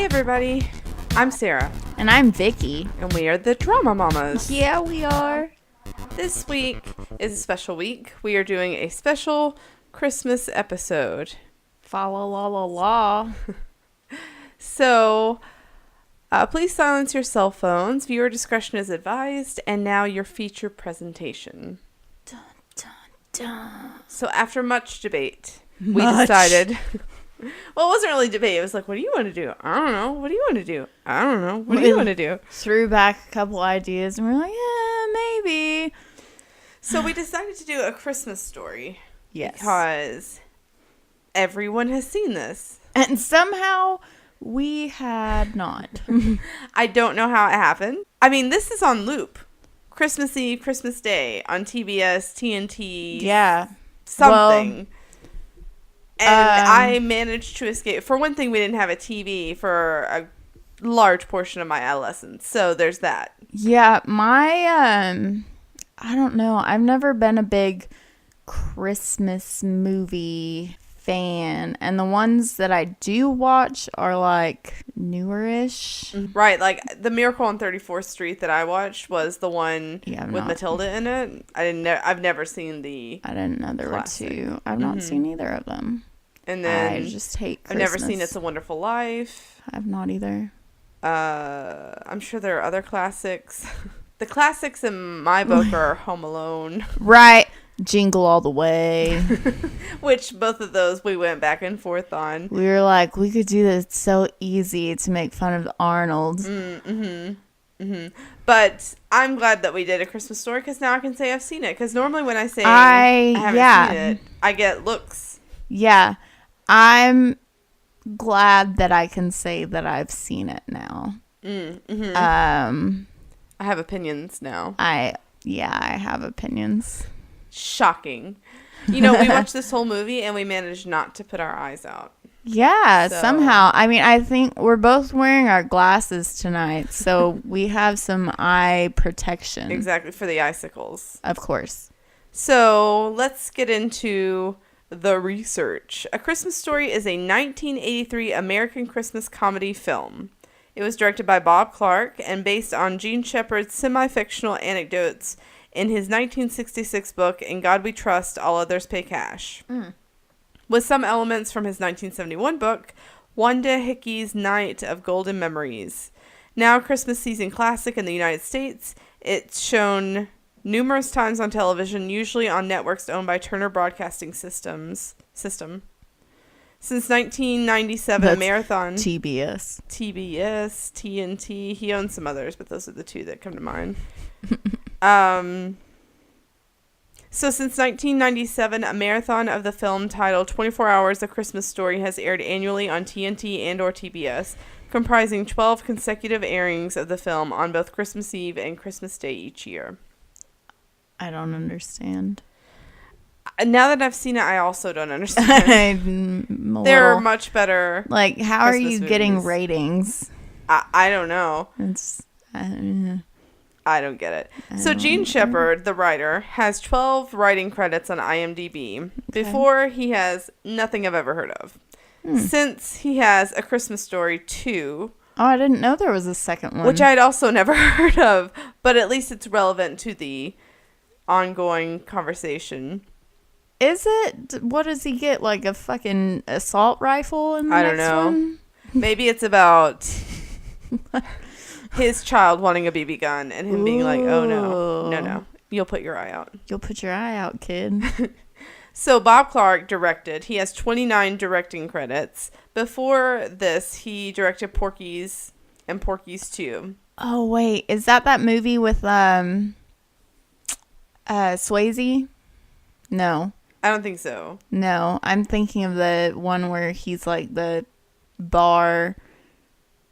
Hey everybody, I'm Sarah. And I'm Vicky. And we are the Drama Mamas. Yeah, we are. This week is a special week. We are doing a special Christmas episode. Fa la la la la. So, please silence your cell phones. Viewer discretion is advised. And now your feature presentation. Dun, dun, dun. So after much debate, we decided... Well, it wasn't really debate. It was like, what do you want to do? I don't know. What do you want to do? I don't know. What do you want to do? Threw back a couple ideas and we're like, yeah, maybe. So we decided to do a Christmas story. Yes. Because everyone has seen this. And somehow we had not. I don't know how it happened. I mean, this is on loop. Christmas Eve, Christmas Day on TBS, TNT. Yeah. Something. Well, and I managed to escape. For one thing, we didn't have a TV for a large portion of my adolescence. So there's that. Yeah, I don't know. I've never been a big Christmas movie fan. And the ones that I do watch are like newerish. Right, like The Miracle on 34th Street that I watched was the one with Matilda in it. I've never seen the I didn't know there classic. were two. I've not seen either of them. And then I just hate Christmas. I've never seen It's a Wonderful Life. I've not either. I'm sure there are other classics. The classics in my book are Home Alone. Right. Jingle All the Way. Which both of those we went back and forth on. We were like, we could do this so easy to make fun of Arnold. But I'm glad that we did A Christmas Story because now I can say I've seen it. Because normally when I say I haven't seen it, I get looks. Yeah. I'm glad that I can say that I've seen it now. I have opinions now. I have opinions. Shocking. You know, we watched this whole movie and we managed not to put our eyes out. Yeah, somehow. I mean, I think we're both wearing our glasses tonight, so we have some eye protection. Exactly, for the icicles. Of course. So, let's get into the research. A Christmas Story is a 1983 American Christmas comedy film. It was directed by Bob Clark and based on Gene Shepard's semi-fictional anecdotes in his 1966 book, In God We Trust, All Others Pay Cash. With some elements from his 1971 book, Wanda Hickey's Night of Golden Memories. Now a Christmas season classic in the United States, it's shown numerous times on television, usually on networks owned by Turner Broadcasting System. Since 1997, That's Marathon. TBS, TNT. He owns some others, but those are the two that come to mind. So since 1997, a marathon of the film titled 24 Hours, A Christmas Story has aired annually on TNT and or TBS, comprising 12 consecutive airings of the film on both Christmas Eve and Christmas Day each year. I don't understand. Now that I've seen it, I also don't understand. There are much better. Like, how Christmas are you movies. getting ratings? I don't know. I don't get it. So Gene Shepard, the writer, has 12 writing credits on IMDb. Before, he has nothing I've ever heard of. Since he has A Christmas Story 2. Oh, I didn't know there was a second one. Which I'd also never heard of. But at least it's relevant to the ongoing conversation. Is it? What does he get? Like a fucking assault rifle in the I don't know. one? Maybe it's about his child wanting a BB gun and him being like, oh no, you'll put your eye out. You'll put your eye out, kid. So Bob Clark directed. He has 29 directing credits. Before this, he directed Porky's and Porky's 2. Oh, wait. Is that movie with Swayze? No. I don't think so. No. I'm thinking of the one where he's like the bar.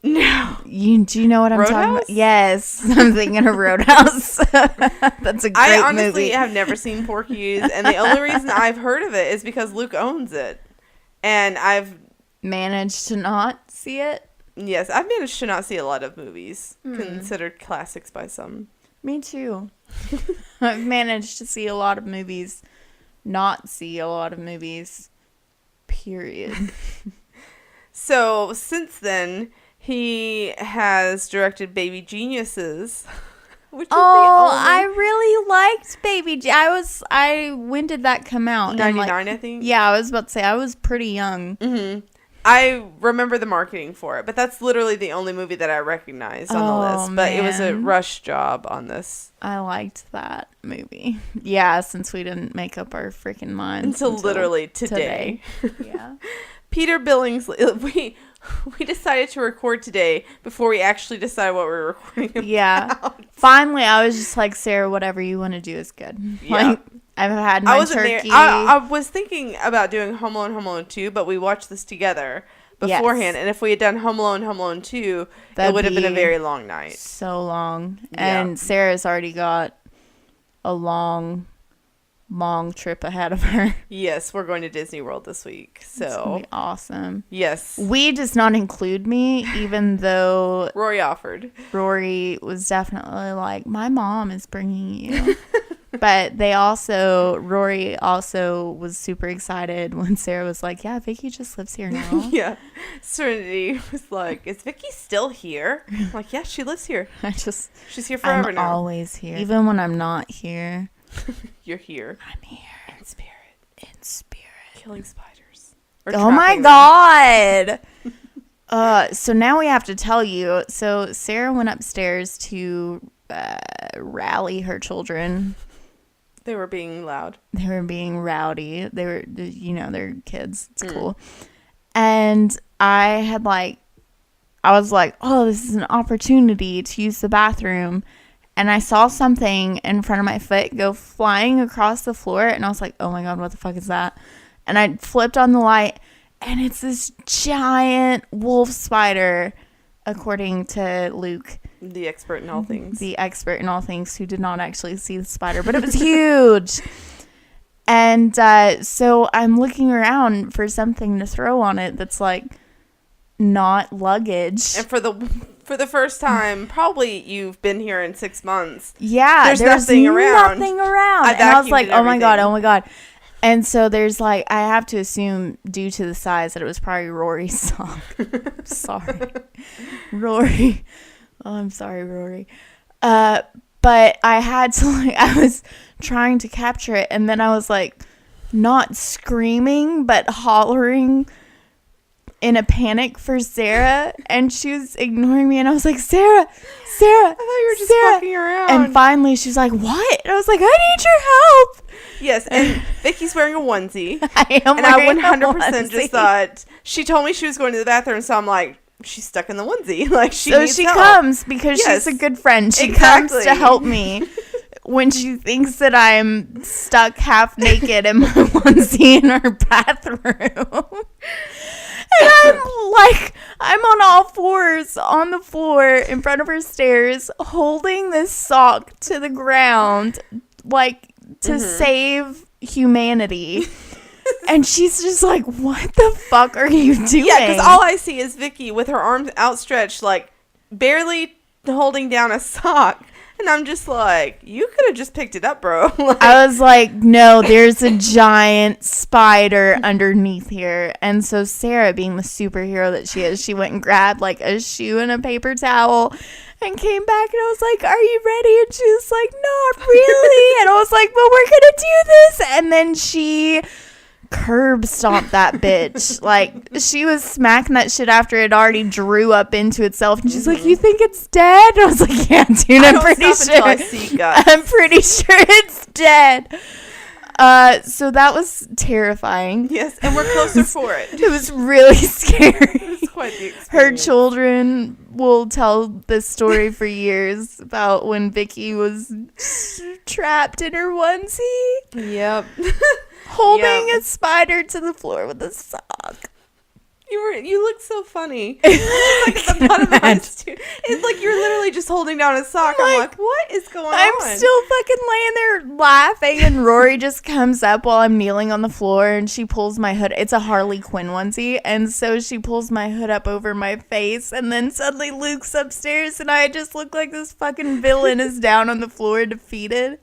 No. Do you know what I'm Roadhouse? talking about? Yes. I'm thinking of Roadhouse. That's a great movie. I honestly have never seen Porky's, and the only reason I've heard of it is because Luke owns it. And I've managed to not see it. Yes, I've managed to not see a lot of movies considered classics by some. Me too. I've managed to see a lot of movies, not see a lot of movies, period. So, since then, He has directed Baby Geniuses, which is I really liked when did that come out? 99, I think. Yeah, I was about to say, I was pretty young. Mm-hmm. I remember the marketing for it, but that's literally the only movie that I recognized on the list. But it was a rush job on this. I liked that movie. Yeah, since we didn't make up our freaking minds. Until literally today. Yeah. Peter Billingsley, we decided to record today before we actually decided what we were recording about. Yeah. Finally, I was just like, Sarah, whatever you want to do is good. Yeah. Like, I've had my turkey. I was thinking about doing Home Alone 2, but we watched this together beforehand. Yes. And if we had done Home Alone 2, it would have been a very long night. So long. Yeah. And Sarah's already got a long trip ahead of her. Yes, we're going to Disney World this week. So it's gonna be awesome. Yes. We does not include me, even though Rory offered. Rory was definitely like, my mom is bringing you. But Rory also was super excited when Sarah was like, yeah, Vicky just lives here now. Yeah. Serenity was like, is Vicky still here? I'm like, yeah, she lives here. She's here forever now. I'm always here. Even when I'm not here. You're here. I'm here. In spirit. Killing spiders. Oh my God. So now we have to tell you. So Sarah went upstairs to rally her children. They were being loud. They were being rowdy. They were, they're kids. It's cool. And I was like, oh, this is an opportunity to use the bathroom. And I saw something in front of my foot go flying across the floor. And I was like, oh my God, what the fuck is that? And I flipped on the light. And it's this giant wolf spider, according to Luke. The expert in all things. The expert in all things, who did not actually see the spider, but it was huge. And so I'm looking around for something to throw on it that's like not luggage. And for the first time, probably you've been here in 6 months. Yeah, there's nothing around. And I was like, oh my God. And so there's like, I have to assume due to the size that it was probably Rory's sock. Sorry. Rory. Oh, I'm sorry, Rory. But I had to, I was trying to capture it, and then I was like, not screaming, but hollering in a panic for Sarah, and she was ignoring me, and I was like, Sarah. I thought you were just fucking around. And finally, she was like, what? And I was like, I need your help. Yes, and Vicky's wearing a onesie. I am wearing a onesie. Just thought, she told me she was going to the bathroom, so I'm like, she's stuck in the onesie. Like, she so needs she help. Comes because she's a good friend. She comes to help me when she thinks that I'm stuck half naked in my onesie in her bathroom. And I'm on all fours on the floor in front of her stairs, holding this sock to the ground, like to save humanity. And she's just like, what the fuck are you doing? Yeah, because all I see is Vicky with her arms outstretched, like barely holding down a sock. And I'm just like, you could have just picked it up, bro. I was like, no, there's a giant spider underneath here. And so Sarah, being the superhero that she is, she went and grabbed like a shoe and a paper towel and came back, and I was like, are you ready? And she was like, not really. And I was like, but we're going to do this. And then she curb stomped that bitch. Like, she was smacking that shit after it already drew up into itself, and she's like, you think it's dead? And I was like, yeah, dude, I'm pretty sure it's dead. So that was terrifying. Yes, and we're closer for it. It was really scary. It was quite the experience. Her children will tell this story for years about when Vicky was trapped in her onesie. Yep. Holding a spider to the floor with a sock. You look so funny. It's like at the bottom of my too. It's like you're literally just holding down a sock. I'm like, what is going on? I'm still fucking laying there laughing, and Rory just comes up while I'm kneeling on the floor, and she pulls my hood. It's a Harley Quinn onesie, and so she pulls my hood up over my face, and then suddenly Luke's upstairs, and I just look like this fucking villain is down on the floor defeated.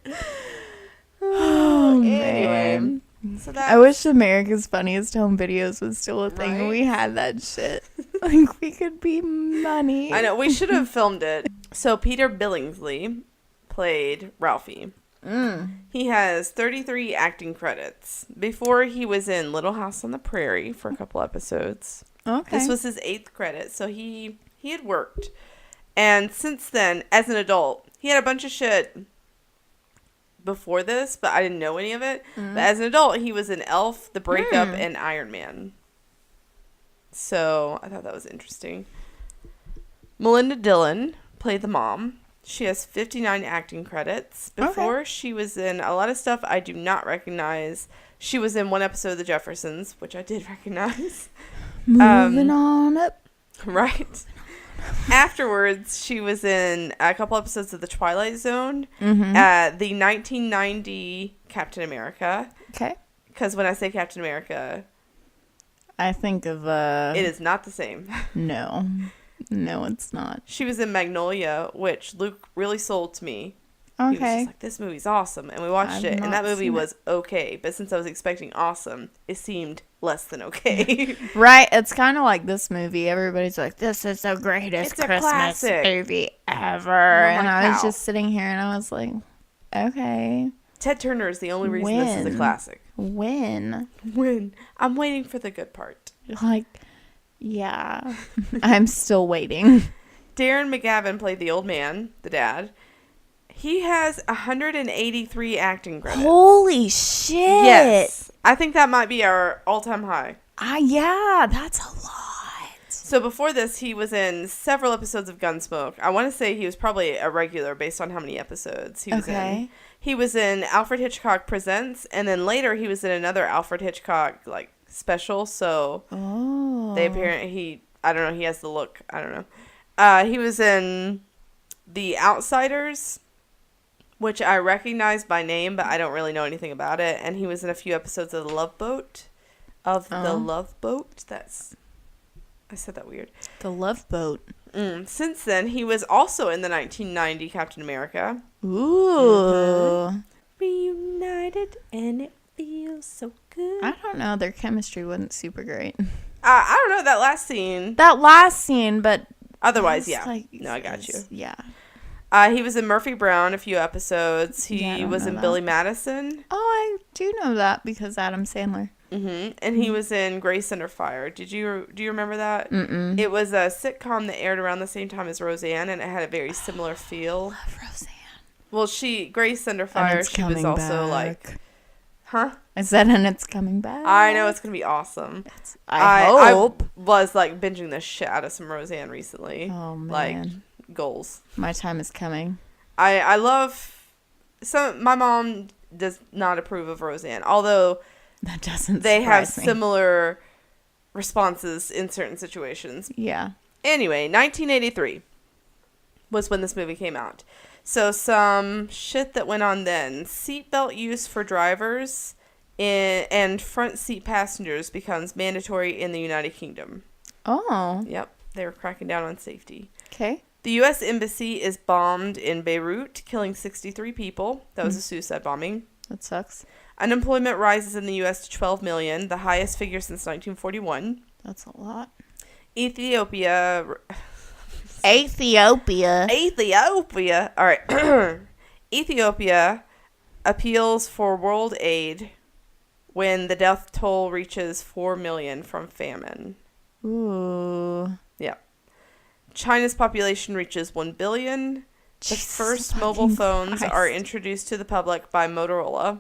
Oh, anyway. So that I wish America's Funniest Home Videos was still a thing. Right? We had that shit. Like, we could be money. I know, we should have filmed it. So Peter Billingsley played Ralphie. He has 33 acting credits. Before, he was in Little House on the Prairie for a couple episodes. Okay. This was his 8th credit, so he had worked. And since then, as an adult, he had a bunch of shit before this, but I didn't know any of it. But as an adult, he was in Elf, The Breakup, and Iron Man. So I thought that was interesting. Melinda Dillon played the mom. She has 59 acting credits. Before, she was in a lot of stuff I do not recognize. She was in one episode of The Jeffersons, which I did recognize. Moving on up. Right. Afterwards, she was in a couple episodes of The Twilight Zone, the 1990 Captain America. Okay. Because when I say Captain America, I think of it is not the same. No. No, it's not. She was in Magnolia, which Luke really sold to me. He was Okay. just like, this movie's awesome. And we watched I've it, and not that movie seen was okay. But since I was expecting awesome, it seemed less than okay. Right. It's kind of like this movie. Everybody's like, this is the greatest It's a Christmas classic. movie ever. I'm And like, I was how? just sitting here and I was like, okay. Ted Turner is the only reason this is a When? classic. When? When? I'm waiting for the good part. Like, yeah. I'm still waiting. Darren McGavin played the old man, the dad. He has 183 acting credits. Holy shit. Yes. I think that might be our all-time high. Yeah, that's a lot. So before this, he was in several episodes of Gunsmoke. I want to say he was probably a regular based on how many episodes he was in. He was in Alfred Hitchcock Presents, and then later he was in another Alfred Hitchcock like special. So they apparently I don't know, he has the look. I don't know. He was in The Outsiders, which I recognize by name, but I don't really know anything about it. And he was in a few episodes of The Love Boat. I said that weird. The Love Boat. Since then, he was also in the 1990 Captain America. Ooh. Reunited, and it feels so good. I don't know. Their chemistry wasn't super great. I don't know that last scene. That last scene, but Otherwise, it's yeah. like- No, I got you. Yeah. He was in Murphy Brown a few episodes. Yeah, I He don't was know in that. Billy Madison. Oh, I do know that because Adam Sandler. And he was in Grace Under Fire. Do you remember that? Mm-mm. It was a sitcom that aired around the same time as Roseanne, and it had a very similar feel. Love Roseanne. Well, Grace Under Fire, she was also like, huh? I said, and it's coming back. I know it's gonna be awesome. I hope. I was like binging the shit out of some Roseanne recently. Oh, man. Like goals. My time is coming. I love my mom does not approve of Roseanne, although That doesn't they have surprise me. similar responses in certain situations. Yeah. Anyway, 1983 was when this movie came out. So some shit that went on then. Seatbelt use for drivers and front seat passengers becomes mandatory in the United Kingdom. Oh. Yep, they were cracking down on safety. Okay. The U.S. Embassy is bombed in Beirut, killing 63 people. That was a suicide bombing. That sucks. Unemployment rises in the U.S. to 12 million, the highest figure since 1941. That's a lot. Ethiopia. All right. Ethiopia appeals for world aid when the death toll reaches 4 million from famine. Ooh. Yep. China's population reaches 1 billion. The Jesus first mobile fucking phones Christ. are introduced to the public by Motorola.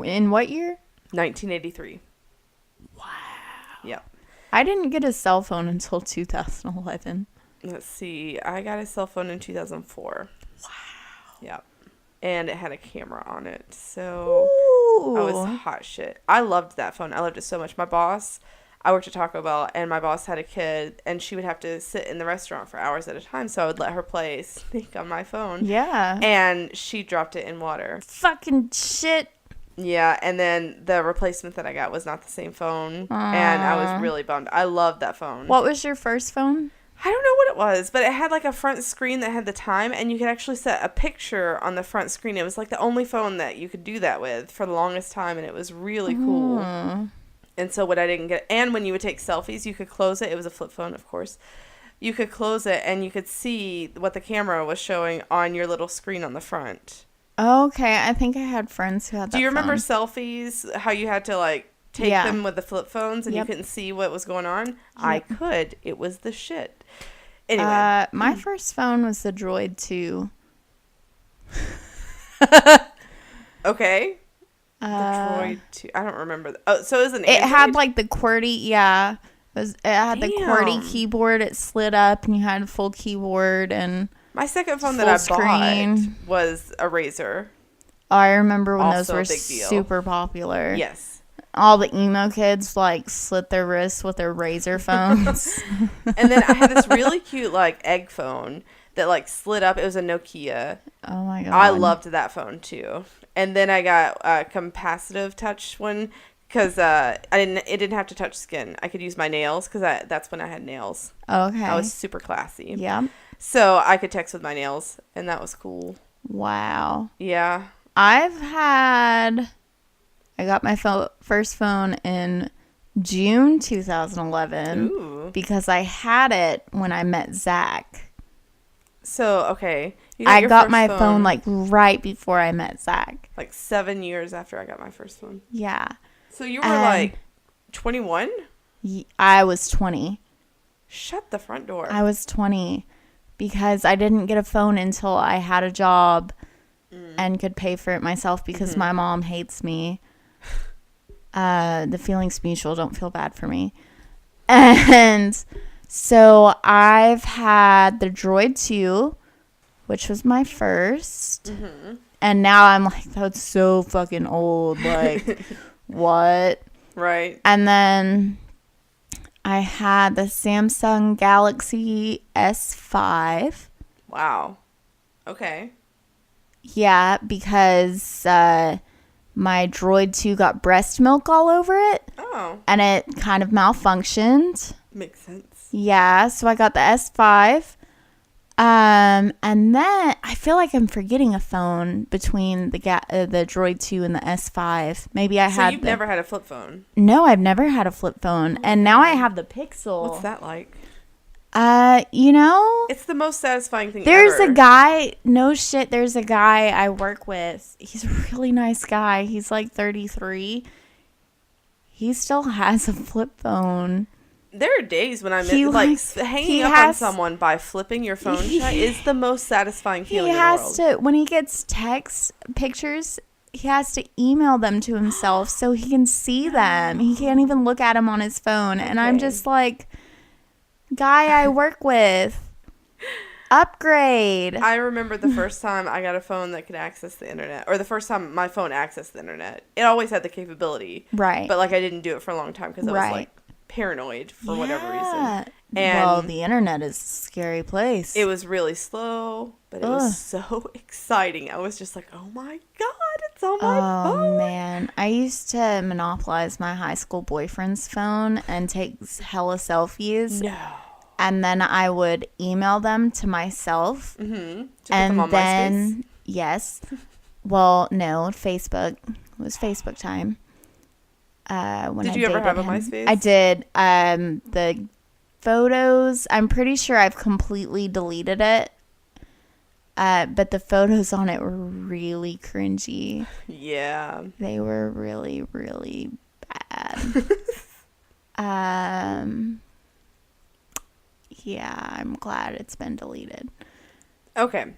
In what year? 1983. Wow. Yep. I didn't get a cell phone until 2011. Let's see. I got a cell phone in 2004. Wow. Yep. And it had a camera on it. So Ooh. I was hot shit. I loved that phone. I loved it so much. I worked at Taco Bell, and my boss had a kid, and she would have to sit in the restaurant for hours at a time, so I would let her play Snake on my phone. Yeah. And she dropped it in water. Fucking shit. Yeah, and then the replacement that I got was not the same phone, and I was really bummed. I loved that phone. What was your first phone? I don't know what it was, but it had like a front screen that had the time, and you could actually set a picture on the front screen. It was like the only phone that you could do that with for the longest time, and it was really cool. And so what I didn't get, and when you would take selfies, you could close it. It was a flip phone, of course. You could close it, and you could see what the camera was showing on your little screen on the front. Okay, I think I had friends who had that. Do you remember phone. selfies? How you had to like take them with the flip phones, and you couldn't see what was going on? Yep. I could. It was the shit. Anyway, my first phone was the Droid 2. Okay. The Droid 2. I don't remember. Oh, so it was an Android? It had like the QWERTY, yeah. It had the QWERTY keyboard. It slid up and you had a full keyboard and my second phone that I bought was a Razr. Oh, I remember when also those were super popular. Yes. All the emo kids like slit their wrists with their Razr phones. And then I had this really cute like egg phone that like slid up. It was a Nokia. Oh my god. I loved that phone too. And then I got a capacitive touch one because it didn't have to touch skin. I could use my nails because that's when I had nails. Okay. I was super classy. Yeah. So I could text with my nails, and that was cool. Wow. Yeah. I got my first phone in June 2011. Ooh. Because I had it when I met Zach. So, okay. I got my phone like right before I met Zach. Like 7 years after I got my first phone. Yeah. So you were like 21? I was 20. Shut the front door. I was 20 because I didn't get a phone until I had a job and could pay for it myself because my mom hates me. The feelings mutual. Don't feel bad for me. And so I've had the Droid 2, which was my first. And now I'm like, that's so fucking old. Like, what? Right. And then I had the Samsung Galaxy S5. Wow. Okay. Yeah, because my Droid 2 got breast milk all over it. Oh. And it kind of malfunctioned. Makes sense. Yeah, so I got the S5. And then I feel like I'm forgetting a phone between the Droid 2 and the S5. Maybe I had. So you've never had a flip phone? No, I've never had a flip phone, and now I have the Pixel. What's that like? It's the most satisfying thing there's ever. a guy, no shit, there's a guy I work with. He's a really nice guy. He's like 33. He still has a flip phone. There are days when I'm hanging up on someone by flipping your phone shut is the most satisfying feeling in the world. He has to, when he gets text pictures, he has to email them to himself so he can see them. He can't even look at them on his phone. And I'm just like, guy I work with, upgrade. I remember the first time I got a phone that could access the internet, or the first time my phone accessed the internet. It always had the capability. Right. But like I didn't do it for a long time because I was like paranoid for whatever reason. And well, the internet is a scary place. It was really slow, but it was so exciting. I was just like, oh my God, it's on my phone. Oh, man. I used to monopolize my high school boyfriend's phone and take hella selfies. No. And then I would email them to myself. Mm-hmm. To put and them on then, MySpace? Yes. Well, no, Facebook. It was Facebook time. Did you ever have a MySpace? I did. The photos, I'm pretty sure I've completely deleted it. But the photos on it were really cringy. Yeah. They were really, really bad. Yeah, I'm glad it's been deleted. Okay.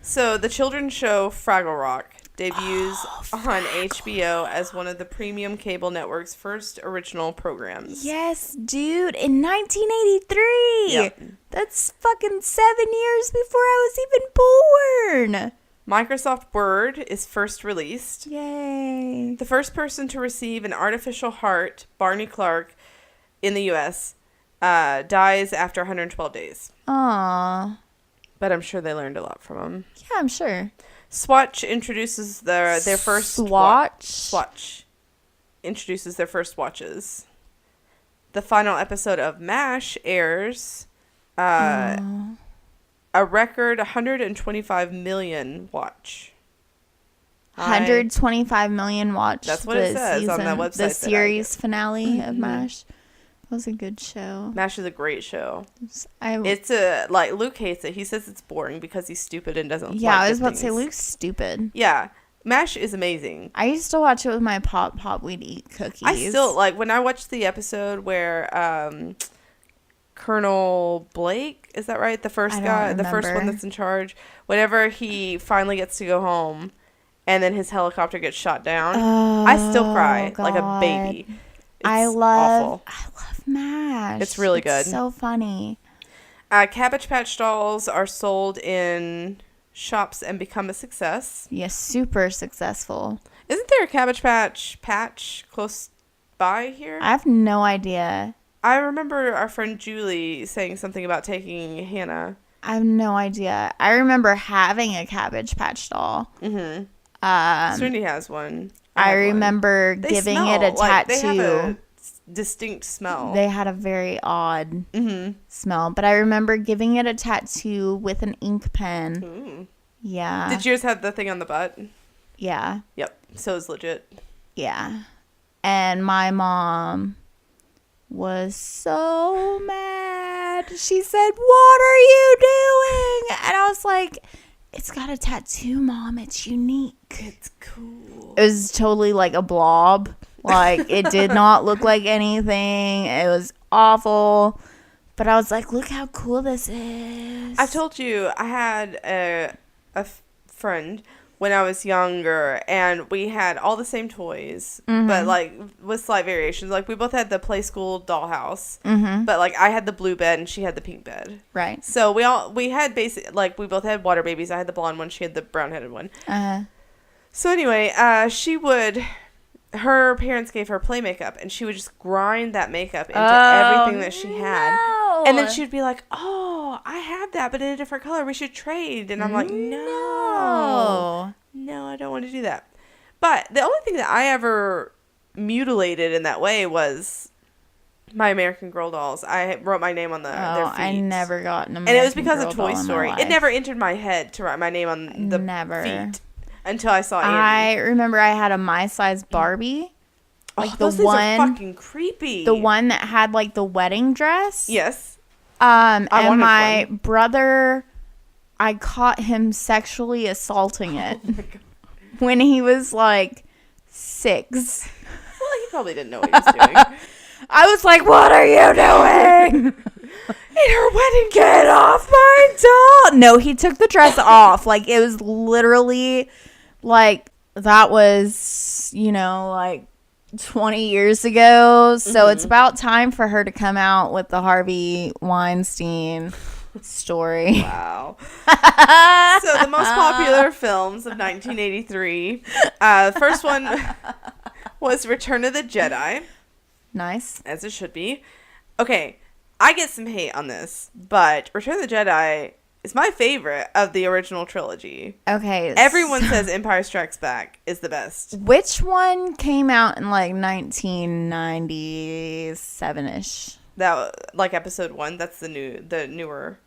So the children's show Fraggle Rock debuts on HBO as one of the premium cable network's first original programs. Yes, dude, in 1983. Yep. That's fucking 7 years before I was even born. Microsoft Word is first released. Yay. The first person to receive an artificial heart, Barney Clark, in the U.S., dies after 112 days. Aww. But I'm sure they learned a lot from him. Yeah, I'm sure. Swatch introduces their first... Swatch introduces their first watches. The final episode of MASH airs A record 125 million watch. 125 million watched. That's what it says on that website. The series finale of MASH. That was a good show. MASH is a great show. It's like Luke hates it. He says it's boring because he's stupid and doesn't. Yeah, I was about to say Luke's stupid. Yeah, MASH is amazing. I used to watch it with my pop. We'd eat cookies. I still like when I watched the episode where Colonel Blake, is that right? The first guy, the first one that's in charge. Whenever he finally gets to go home, and then his helicopter gets shot down, I still cry like a baby. I love MASH. It's really good. It's so funny. Cabbage Patch dolls are sold in shops and become a success. Yeah, super successful. Isn't there a Cabbage Patch close by here? I have no idea. I remember our friend Julie saying something about taking Hannah. I have no idea. I remember having a Cabbage Patch doll. Mm-hmm. Cindy has one. I remember giving it a tattoo. They have a distinct smell. They had a very odd smell, but I remember giving it a tattoo with an ink pen. Ooh. Yeah. Did yours have the thing on the butt? Yeah. Yep. So it's legit. Yeah. And my mom was so mad. She said, "What are you doing?" And I was like, "It's got a tattoo, Mom. It's unique. It's cool." It was totally like a blob. Like, it did not look like anything. It was awful. But I was like, look how cool this is. I told you I had a friend when I was younger, and we had all the same toys, but like with slight variations. Like we both had the Play School dollhouse, but like I had the blue bed and she had the pink bed. Right. So we had we both had water babies. I had the blonde one. She had the brown headed one. So anyway, her parents gave her play makeup, and she would just grind that makeup into everything that she had. No. And then she'd be like, "Oh, I have that, but in a different color. We should trade." And I'm like, No, I don't want to do that. But the only thing that I ever mutilated in that way was my American Girl dolls. I wrote my name on their feet. I never got an American And it was because Girl of Toy doll in Story. my It life. never entered my head to write my name on the feet until I saw Andy. I remember I had a My Size Barbie. Like those things are fucking creepy. The one that had like the wedding dress. Yes. And my brother, I caught him sexually assaulting it when he was like 6. Well, he probably didn't know what he was doing. I was like, "What are you doing?" In her wedding, get off my doll. No, he took the dress off. Like, it was literally like, that was, like 20 years ago. So it's about time for her to come out with the Harvey Weinstein story. Wow. So the most popular films of 1983. First one was Return of the Jedi. Nice. As it should be. Okay, I get some hate on this, but Return of the Jedi is my favorite of the original trilogy. Okay. Everyone says Empire Strikes Back is the best. Which one came out in like 1997-ish? That, like, episode 1, that's the newer.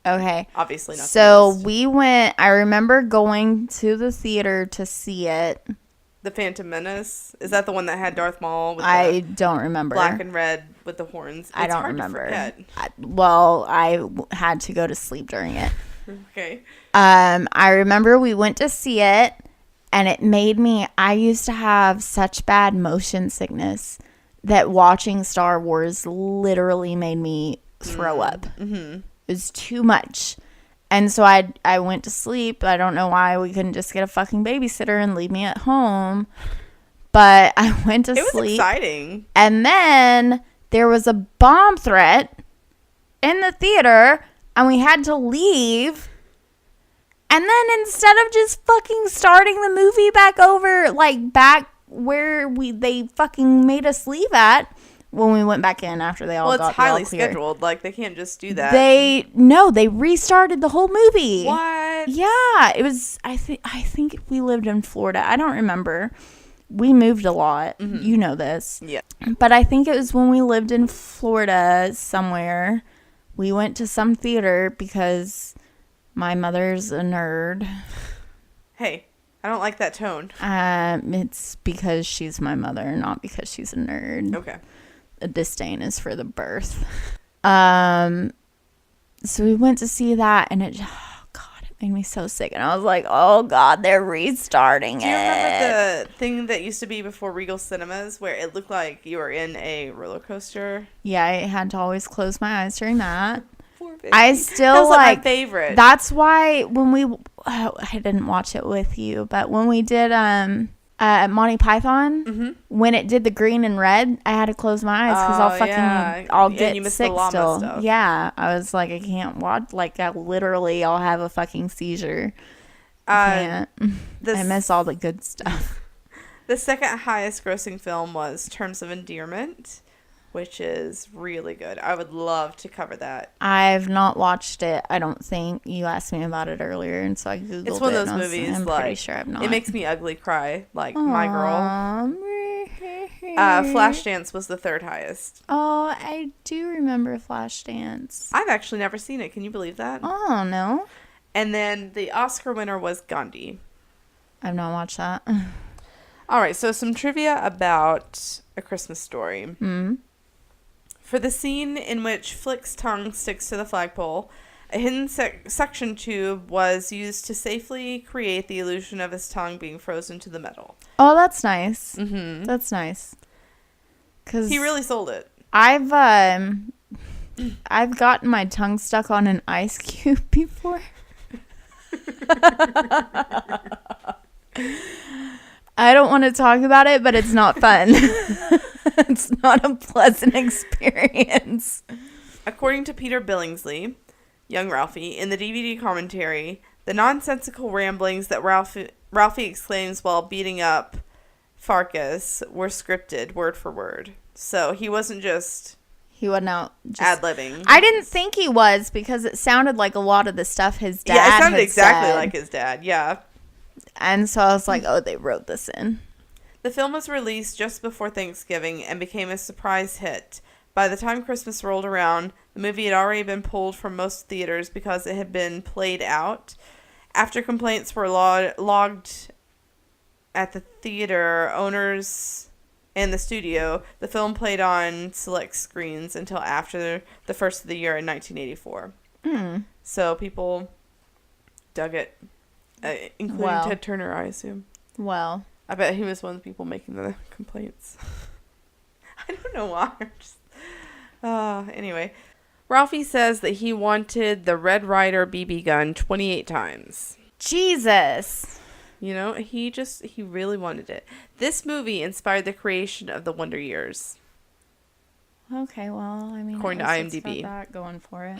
Okay. Obviously not. So I remember going to the theater to see it. The Phantom Menace. Is that the one that had Darth Maul with I don't remember. Black and red with the horns? I don't hard remember. To forget. I had to go to sleep during it. Okay. I remember we went to see it, and it made me, I used to have such bad motion sickness that watching Star Wars literally made me throw up. It was too much. And so I went to sleep. I don't know why we couldn't just get a fucking babysitter and leave me at home. But I went to sleep. It was exciting. And then there was a bomb threat in the theater, and we had to leave. And then instead of just fucking starting the movie back over, like back where they fucking made us leave at, when we went back in after they all got it's highly scheduled. Like, they can't just do that. They restarted the whole movie. What? Yeah, it was. I think we lived in Florida. I don't remember. We moved a lot. You know this. Yeah. But I think it was when we lived in Florida somewhere We went to some theater because my mother's a nerd. Hey, I don't like that tone. It's because she's my mother, not because she's a nerd. Okay. The disdain is for the birth. So we went to see that, and it made me so sick. And I was like, oh, God, they're restarting it. Do you remember the thing that used to be before Regal Cinemas where it looked like you were in a roller coaster? Yeah, I had to always close my eyes during that. $4.50. I still that was like my favorite. That's why when I didn't watch it with you, but when we did Monty Python, when it did the green and red, I had to close my eyes because I'll get sick still. Stuff. Yeah, I was like, I can't watch. Like, I'll have a fucking seizure. I miss all the good stuff. The second highest grossing film was Terms of Endearment, which is really good. I would love to cover that. I've not watched it, I don't think. You asked me about it earlier, and so I Googled it. It's one of those movies, I'm pretty sure I've not. It makes me ugly cry, like My Girl. Flashdance was the third highest. Oh, I do remember Flashdance. I've actually never seen it. Can you believe that? Oh, no. And then the Oscar winner was Gandhi. I've not watched that. All right, so some trivia about A Christmas Story. Mm-hmm. For the scene in which Flick's tongue sticks to the flagpole, a hidden suction tube was used to safely create the illusion of his tongue being frozen to the metal. Oh, that's nice. Mm-hmm. That's nice. 'Cause he really sold it. I've gotten my tongue stuck on an ice cube before. I don't want to talk about it, but it's not fun. It's not a pleasant experience. According to Peter Billingsley, young Ralphie, in the DVD commentary, the nonsensical ramblings that Ralphie exclaims while beating up Farkas were scripted word for word. So he wasn't just... He wasn't out just ad-libbing. I didn't think he was because it sounded like a lot of the stuff his dad Yeah, it sounded had exactly said. like his dad, yeah. And so I was like, oh, they wrote this in. The film was released just before Thanksgiving and became a surprise hit. By the time Christmas rolled around, the movie had already been pulled from most theaters because it had been played out. After complaints were logged at the theater owners and the studio, the film played on select screens until after the first of the year in 1984. So people dug it, including Ted Turner, I assume. Well, I bet he was one of the people making the complaints. I don't know why. Anyway, Ralphie says that he wanted the Red Ryder BB gun 28 times. Jesus. You know, he really wanted it. This movie inspired the creation of the Wonder Years. Okay, well, I mean, according to IMDb, that going for it.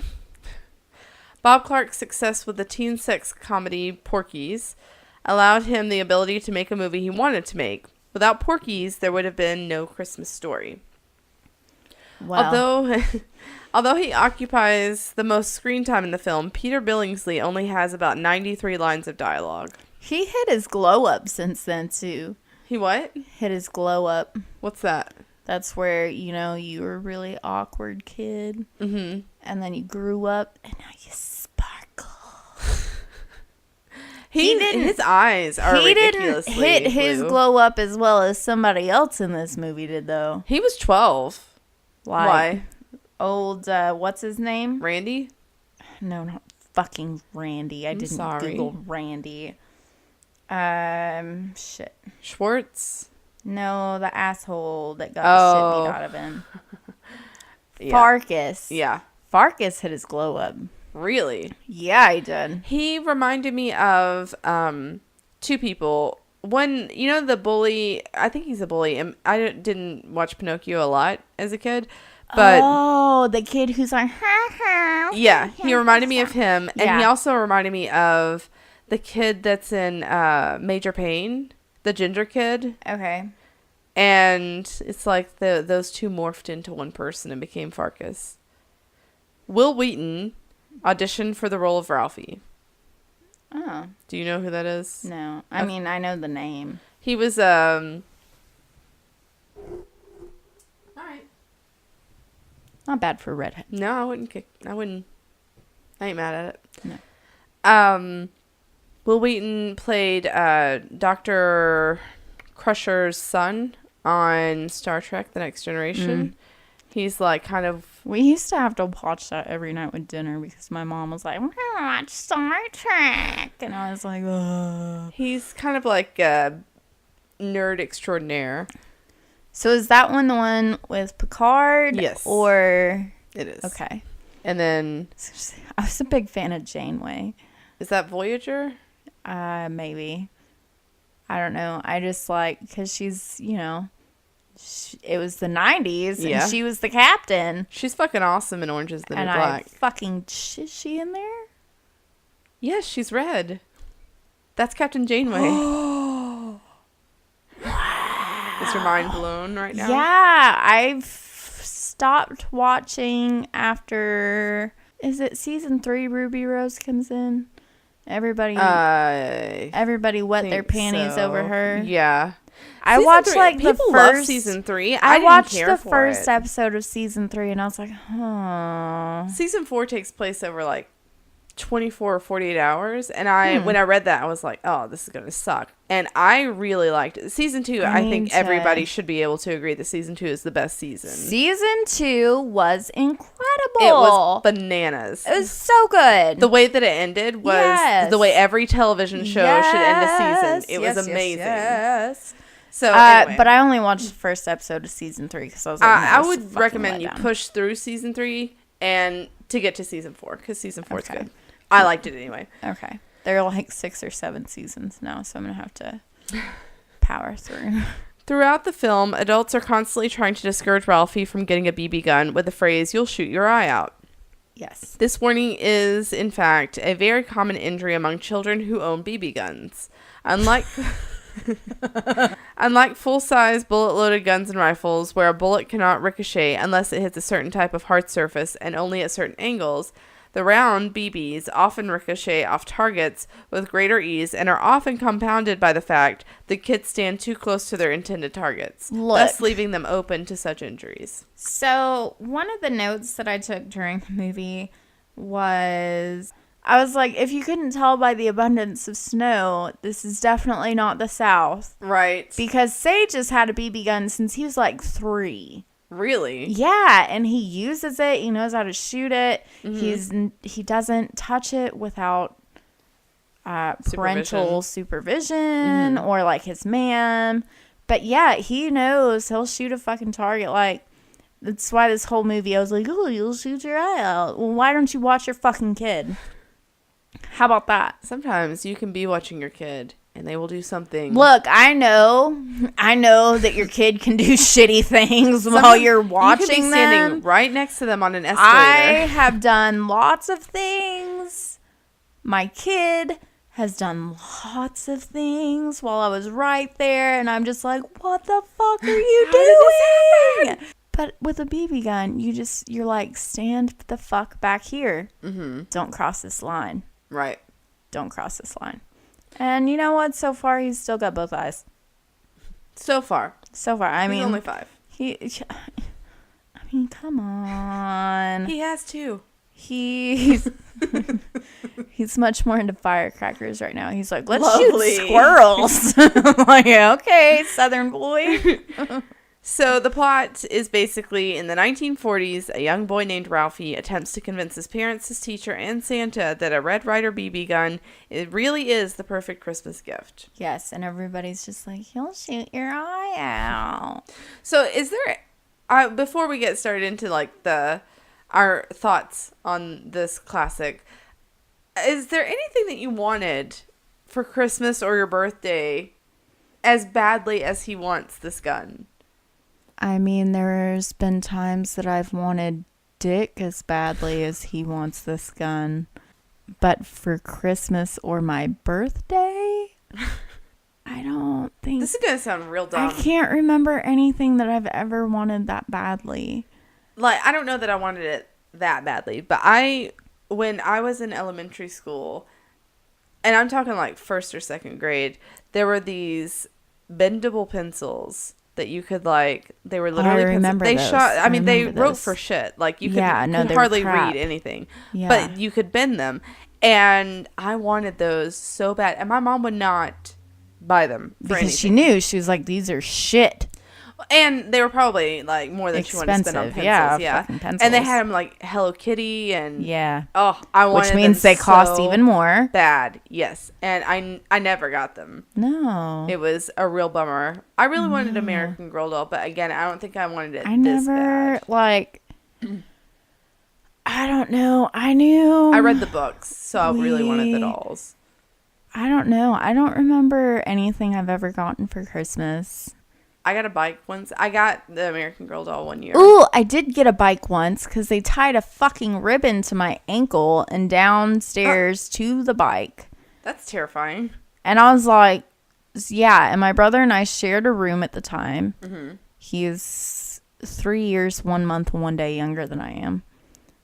Bob Clark's success with the teen sex comedy Porky's allowed him the ability to make a movie he wanted to make. Without Porky's, there would have been no Christmas Story. Well. Although he occupies the most screen time in the film, Peter Billingsley only has about 93 lines of dialogue. He hit his glow up since then, too. He what? Hit his glow up. What's that? That's where, you know, you were a really awkward kid. Mm-hmm. And then you grew up, and now you sparkle. His eyes are ridiculously He didn't hit his glow up as well as somebody else in this movie did, though. He was 12. Why? Old, what's his name? Randy? No, not fucking Randy. I didn't Google Randy. Shit. Schwartz? No, the asshole that got the shit beat out of him. Yeah. Farkas. Yeah. Farkas hit his glow up. Really? Yeah, he did. He reminded me of two people. One, you know, the bully. I think he's a bully. And I didn't watch Pinocchio a lot as a kid. But the kid who's like, ha, ha. Yeah, he reminded me of him. And he also reminded me of the kid that's in Major Payne, the ginger kid. Okay. And it's like those two morphed into one person and became Farkas. Will Wheaton auditioned for the role of Ralphie. Oh. Do you know who that is? No. I mean, I know the name. He was, Not bad for a redhead. No, I wouldn't kick. I ain't mad at it. No. Will Wheaton played Dr. Crusher's son on Star Trek: The Next Generation. He's like kind of... We used to have to watch that every night with dinner because my mom was like, we're going to watch Star Trek. And I was like, ugh. He's kind of like a nerd extraordinaire. So is that one the one with Picard? Yes. Or... It is. Okay. And then... I was a big fan of Janeway. Is that Voyager? Maybe. I don't know. I just like... Because she's, you know... it was the 90s, and she was the captain. She's fucking awesome in Orange is the New Black. Is she in there? Yes, she's red. That's Captain Janeway. Is your mind blown right now? Yeah, I've stopped watching after... Is it season 3 Ruby Rose comes in? Everybody wet their panties over her. Yeah. I watched like the people first love season 3. I watched the first episode of season 3 and I was like, huh. Season 4 takes place over like 24 or 48 hours, and when I read that, I was like, oh, this is gonna suck. And I really liked it. Season 2, I think everybody should be able to agree that season 2 is the best season. Season 2 was incredible. It was bananas. It was so good. The way that it ended was the way every television show should end a season. It was amazing. Yes. So, anyway. But I only watched the first episode of season 3 because I was like, I would recommend you push through season 3 and to get to season 4 because season 4 is good. I liked it anyway. Okay. There are like 6 or 7 seasons now, so I'm going to have to power through. Throughout the film, adults are constantly trying to discourage Ralphie from getting a BB gun with the phrase, "You'll shoot your eye out." Yes. This warning is, in fact, a very common injury among children who own BB guns. Unlike full-size bullet-loaded guns and rifles, where a bullet cannot ricochet unless it hits a certain type of hard surface and only at certain angles, the round BBs often ricochet off targets with greater ease and are often compounded by the fact that kids stand too close to their intended targets, thus leaving them open to such injuries. So, one of the notes that I took during the movie was... I was like, if you couldn't tell by the abundance of snow, this is definitely not the South. Right. Because Sage has had a BB gun since he was like 3. Really? Yeah, and he uses it. He knows how to shoot it. He doesn't touch it without parental supervision or like his ma'am. But yeah, he knows he'll shoot a fucking target. Like, that's why this whole movie I was like, oh, you'll shoot your eye out. Well, why don't you watch your fucking kid? How about that? Sometimes you can be watching your kid and they will do something. Look, I know that your kid can do shitty things while you're watching you can be standing right next to them on an escalator. I have done lots of things. My kid has done lots of things while I was right there, and I'm just like, what the fuck are you doing? But with a BB gun, you're like, stand the fuck back here. Don't cross this line. Right. Don't cross this line. And you know what? So far, he's still got both eyes. So far. I mean, he's only 5. I mean, come on. He has 2. He's much more into firecrackers right now. He's like, let's Lovely. shoot squirrels. I'm like, okay, Southern boy. So the plot is basically in the 1940s, a young boy named Ralphie attempts to convince his parents, his teacher, and Santa that a Red Ryder BB gun really is the perfect Christmas gift. Yes, and everybody's just like, he'll shoot your eye out. So is there, before we get started into like our thoughts on this classic, is there anything that you wanted for Christmas or your birthday as badly as he wants this gun? I mean, there's been times that I've wanted Dick as badly as he wants this gun. But for Christmas or my birthday, I don't think... This is going to sound real dumb. I can't remember anything that I've ever wanted that badly. Like, I don't know that I wanted it that badly, but when I was in elementary school, and I'm talking like 1st or 2nd grade, there were these bendable pencils that you could like. They were literally. I remember they those. shot. I mean, they remember wrote those. for shit. Like you could, Yeah, no, could they were hardly crap. read anything. Yeah. But you could bend them, and I wanted those so bad, and my mom would not buy them for Because she anything. knew. She was like, these are shit. And they were probably like more than she wanted to spend on Expensive. pencils. Yeah, Yeah, fucking pencils. and they had them like Hello Kitty and Yeah. oh, I wanted Which means them they cost so even more. bad. Yes, and I never got them. No. It was a real bummer. I really wanted American Girl doll, but again, I don't think I wanted it I this never, bad. like, I don't know. I knew. I read the books, so I really wanted the dolls. I don't know. I don't remember anything I've ever gotten for Christmas. I got a bike once. I got the American Girl doll one year. Ooh, I did get a bike once because they tied a fucking ribbon to my ankle and downstairs to the bike. That's terrifying. And I was like, yeah. And my brother and I shared a room at the time. Mm-hmm. He's 3 years, 1 month, 1 day younger than I am.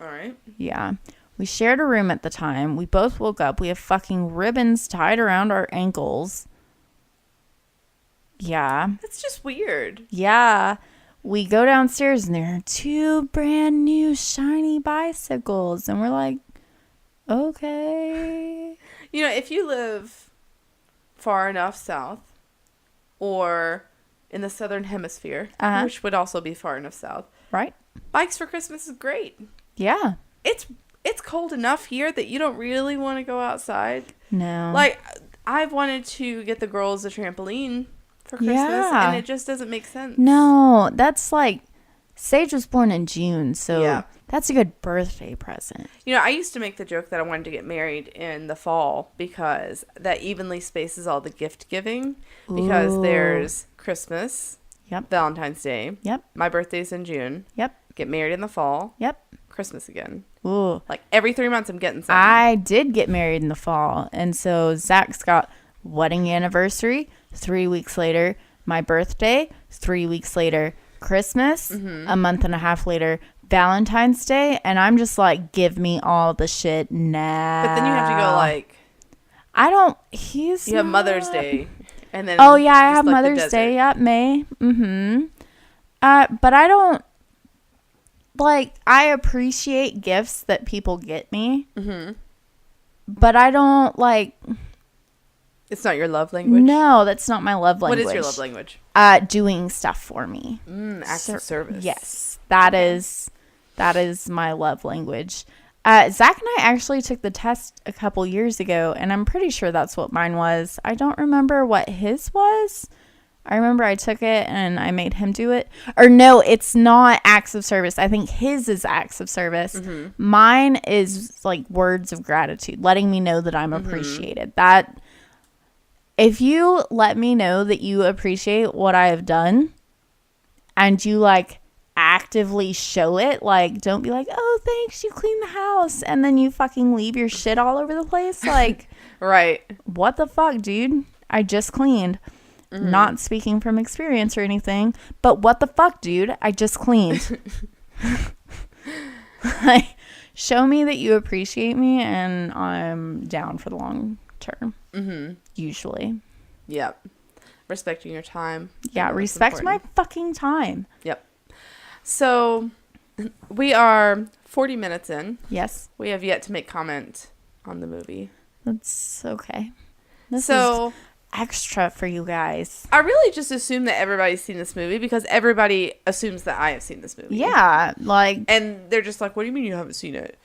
All right. Yeah. We shared a room at the time. We both woke up. We have fucking ribbons tied around our ankles. Yeah. That's just weird. Yeah. We go downstairs and there are 2 brand new shiny bicycles. And we're like, okay. You know, if you live far enough south or in the southern hemisphere, which would also be far enough south, Right? bikes for Christmas is great. Yeah. It's cold enough here that you don't really want to go outside. No. Like, I've wanted to get the girls a trampoline for Christmas, Yeah. and it just doesn't make sense. No, that's like, Sage was born in June, so Yeah. that's a good birthday present. You know, I used to make the joke that I wanted to get married in the fall because that evenly spaces all the gift giving. Because Ooh. there's Christmas, Yep. Valentine's Day, Yep. my birthday's in June, Yep. get married in the fall, Yep. Christmas again. Ooh. Like every 3 months I'm getting something. I did get married in the fall. And so Zach's got wedding anniversary 3 weeks later, my birthday 3 weeks later, Christmas a month and a half later, Valentine's Day. And I'm just like, give me all the shit now. But then you have to go like, I don't, he's you have not- Mother's Day. And then Oh, yeah, I just have like the Mother's Day. desert. Yep, May. Mm-hmm. But I don't, like, I appreciate gifts that people get me. Mm-hmm. But I don't, like, It's not your love language? no, that's not my love language. What is your love language? Doing stuff for me. Acts of service. Yes, that is my love language. Zach and I actually took the test a couple years ago, and I'm pretty sure that's what mine was. I don't remember what his was. I remember I took it and I made him do it. Or no, it's not acts of service. I think his is acts of service. Mm-hmm. Mine is like words of gratitude, letting me know that I'm appreciated. That if you let me know that you appreciate what I have done and you like actively show it, like don't be like, oh, thanks, you cleaned the house, and then you fucking leave your shit all over the place. Like, Right. what the fuck, dude? I just cleaned. Not speaking from experience or anything, but what the fuck, dude? I just cleaned. Like, show me that you appreciate me, and I'm down for the long term. Mm-hmm. Usually. Yep. Respecting your time. Yeah, That's respect my important. fucking time. Yep. So, we are 40 minutes in. Yes, We have yet to make comment on the movie. that's okay. This is So, extra for you guys. I really just assume that everybody's seen this movie because everybody assumes that I have seen this movie. Yeah, like, And they're just like, what do you mean you haven't seen it?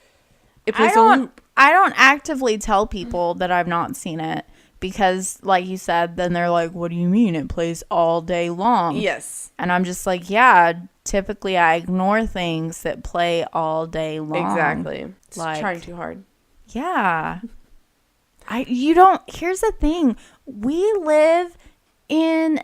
It I plays a don't, loop. I don't actively tell people that I've not seen it because, like you said, then they're like, what do you mean? It plays all day long. Yes. And I'm just like, yeah, typically I ignore things that play all day long. Exactly. It's Like- trying too hard. Yeah. Here's the thing. We live in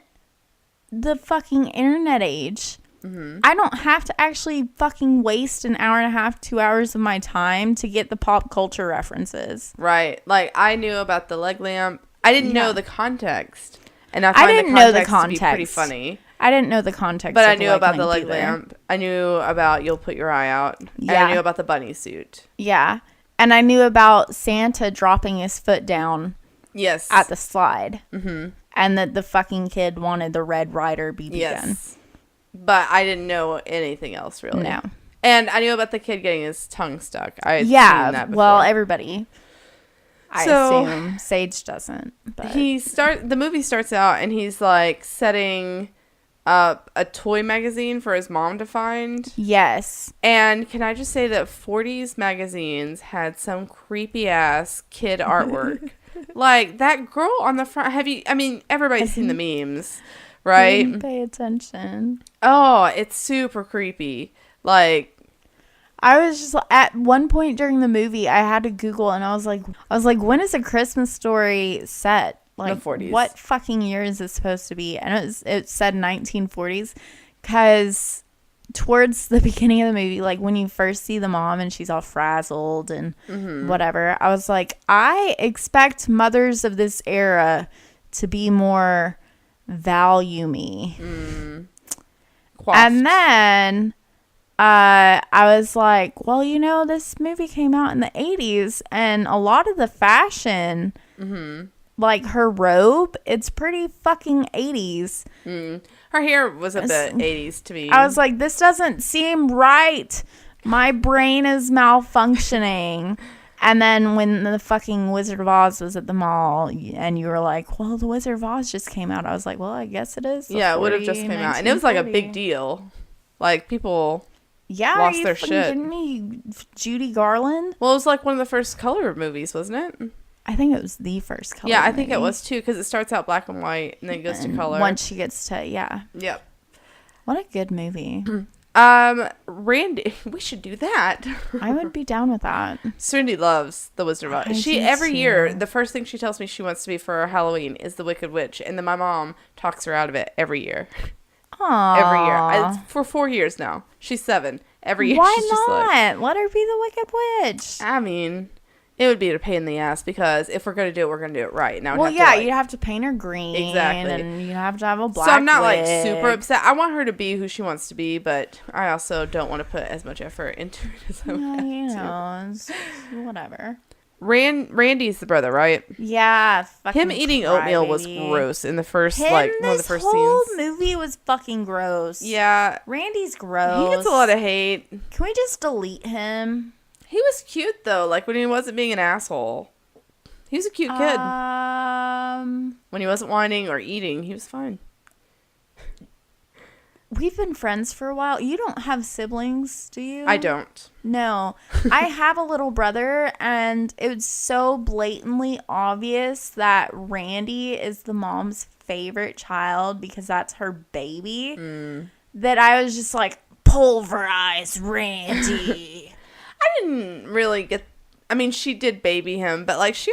the fucking internet age. Mm-hmm. I don't have to actually fucking waste an hour and a half, 2 hours of my time to get the pop culture references. Right. Like, I knew about the leg lamp. I didn't know Yeah. the context. And I find didn't the know the context to be pretty context. funny. I didn't know the context. But of I knew about the leg either. lamp. I knew about You'll Put Your Eye Out. And Yeah. I knew about the bunny suit. Yeah. And I knew about Santa dropping his foot down Yes. at the slide. Mm-hmm. and that the fucking kid wanted the Red Ryder BB gun. But I didn't know anything else, really. No. And I knew about the kid getting his tongue stuck. I had seen that before. Well, everybody. I assume Sage doesn't. But. The movie starts out and he's like setting up a toy magazine for his mom to find. Yes. And can I just say that 40s magazines had some creepy ass kid artwork. Like that girl on the front. Everybody's seen the memes, right? Didn't pay attention. Oh, it's super creepy. Like, I was just at one point during the movie, I had to Google and I was like, when is A Christmas Story set? Like, the 40s. What fucking year is this supposed to be? And it said 1940s, because towards the beginning of the movie, like when you first see the mom and she's all frazzled and whatever, I was like, I expect mothers of this era to be more value me. And then I was like, well, this movie came out in the 80s and a lot of the fashion, like her robe, it's pretty fucking 80s. Her hair was a bit 80s to me. I was like, this doesn't seem right. My brain is malfunctioning. And then when the fucking Wizard of Oz was at the mall and you were like, well, the Wizard of Oz just came out. I was like, well, I guess it is. Yeah, it would have just came out. And it was like a big deal. Like, people lost their shit. Kidding me? Judy Garland? Well, it was like one of the first color movies, wasn't it? I think it was the first color I think it was too, because it starts out black and white and then it goes to color. Once she gets to, Yep. What a good movie. Randy, we should do that. I would be down with that. Cindy loves the Wizard of Oz. Every year, the first thing she tells me she wants to be for Halloween is the Wicked Witch, and then my mom talks her out of it every year. Aww. Every year. For 4 years now. She's 7. Every year. Why she's not? Just like, let her be the Wicked Witch. I mean, it would be a pain in the ass, because if we're going to do it, we're going to do it right. Now, you'd have to paint her green. Exactly. And you'd have to have a black So I'm not wig. like super upset. I want her to be who she wants to be, but I also don't want to put as much effort into it as I would it's whatever. Randy's the brother, right? Yeah. Him eating oatmeal was gross in the first, one of the first scenes. This whole movie was fucking gross. Yeah. Randy's gross. He gets a lot of hate. Can we just delete him? He was cute, though, like when he wasn't being an asshole. He was a cute kid. When he wasn't whining or eating, he was fine. We've been friends for a while. You don't have siblings, do you? I don't. No. I have a little brother, and it was so blatantly obvious that Randy is the mom's favorite child because that's her baby, that I was just like, pulverize Randy. I didn't really get... I mean, she did baby him, but, like, she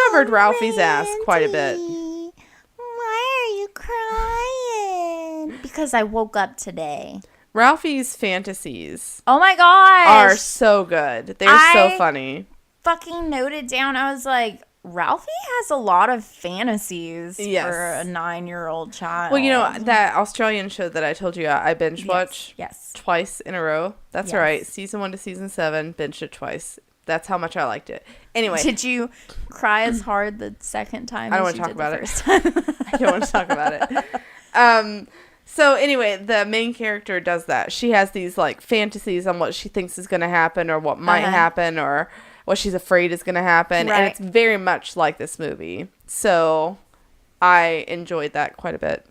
covered Ralphie's ass quite a bit. Why are you crying? Because I woke up today. Ralphie's fantasies Oh my gosh. are so good. They're so funny. Fucking noted down. I was like, Ralphie has a lot of fantasies for a 9-year-old child. Well, that Australian show that I told you I binge watch twice in a row. That's right. Season 1 to season 7, binged it twice. That's how much I liked it. Anyway. Did you cry as hard the second time? I don't want to talk about it. I don't want to talk about it. So anyway, the main character does that. She has these like fantasies on what she thinks is going to happen or what might happen or what she's afraid is going to happen. Right. And it's very much like this movie. So I enjoyed that quite a bit.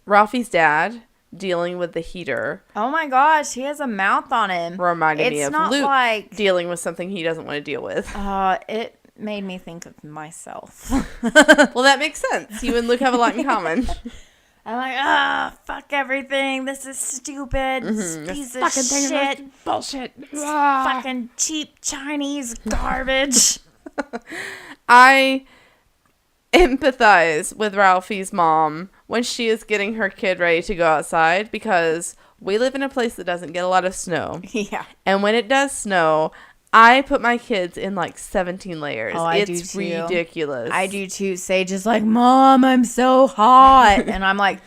Ralphie's dad dealing with the heater. Oh my gosh, he has a mouth on him. Reminded me of Luke like... dealing with something he doesn't want to deal with. It made me think of myself. Well, that makes sense. You and Luke have a lot in common. I'm like, fuck everything. This is stupid. Piece of shit. Bullshit. Fucking cheap Chinese garbage. I empathize with Ralphie's mom when she is getting her kid ready to go outside because we live in a place that doesn't get a lot of snow. Yeah. And when it does snow, I put my kids in like 17 layers. Oh, it's ridiculous. I do too. Sage is like, Mom, I'm so hot. And I'm like,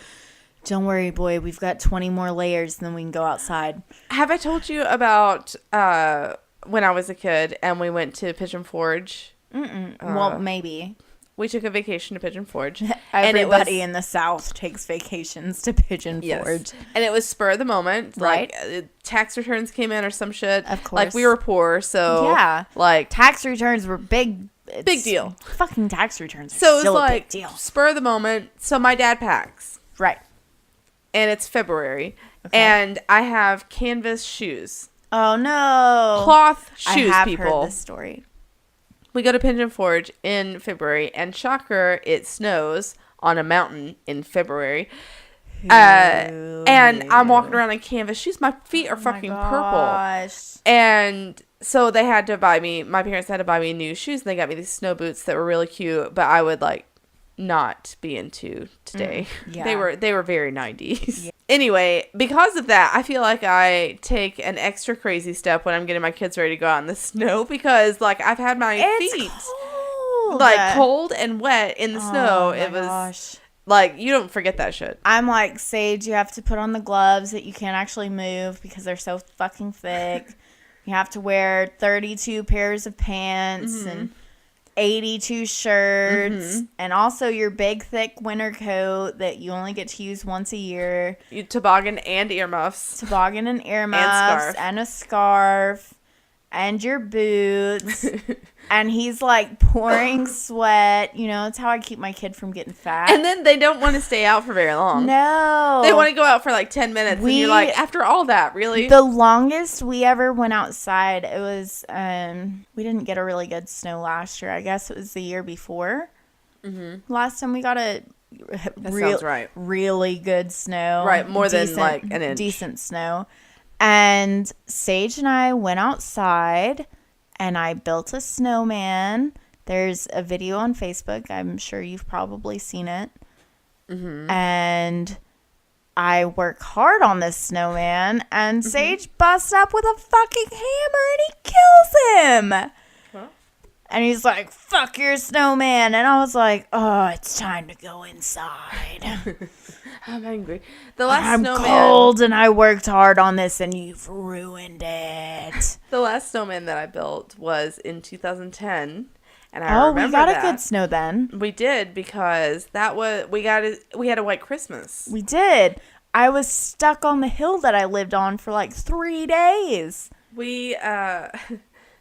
don't worry, boy. We've got 20 more layers and then we can go outside. Have I told you about when I was a kid and we went to Pigeon Forge? Well, maybe. we took a vacation to Pigeon Forge. Everybody in the South takes vacations to Pigeon Forge. And it was spur of the moment. Right. Like, tax returns came in or some shit. Of course. Like, we were poor, so... Yeah. Like... Tax returns were big deal. Fucking tax returns are So it was still a like, big deal. spur of the moment. So my dad packs. Right. And it's February. Okay. And I have canvas shoes. Oh, no. Cloth shoes, I have people. heard this story. We go to Pigeon Forge in February, and shocker, it snows on a mountain in February. And I'm walking around in canvas shoes. My feet are fucking purple. And so they had to buy me, my parents had to buy me new shoes, and they got me these snow boots that were really cute, but I would like not be into today. Yeah. They were very 90s. Yeah. Anyway, because of that, I feel like I take an extra crazy step when I'm getting my kids ready to go out in the snow, because like I've had my feet cold. like cold and wet in the snow. It was gosh. like, you don't forget that shit. I'm like, Sage, you have to put on the gloves that you can't actually move because they're so fucking thick. You have to wear 32 pairs of pants and 82 shirts, and also your big thick winter coat that you only get to use once a year. You toboggan and earmuffs. Toboggan and earmuffs and a scarf and your boots. And he's like pouring sweat. You know, it's how I keep my kid from getting fat. And then they don't want to stay out for very long. No. They want to go out for like 10 minutes. And you're like, after all that, really? The longest we ever went outside, it was, we didn't get a really good snow last year. I guess it was the year before. Mm-hmm. Last time we got sounds right. really good snow. Right, more than like an inch. Decent snow. And Sage and I went outside, and I built a snowman. There's a video on Facebook. I'm sure you've probably seen it. Mm-hmm. And I work hard on this snowman, and Sage busts up with a fucking hammer, and he kills him. Huh? And he's like, fuck your snowman. And I was like, oh, it's time to go inside. I'm angry. I'm cold, and I worked hard on this, and you've ruined it. The last snowman that I built was in 2010, and I remember we got a good snow then. We did, because we had a white Christmas. We did. I was stuck on the hill that I lived on for like 3 days.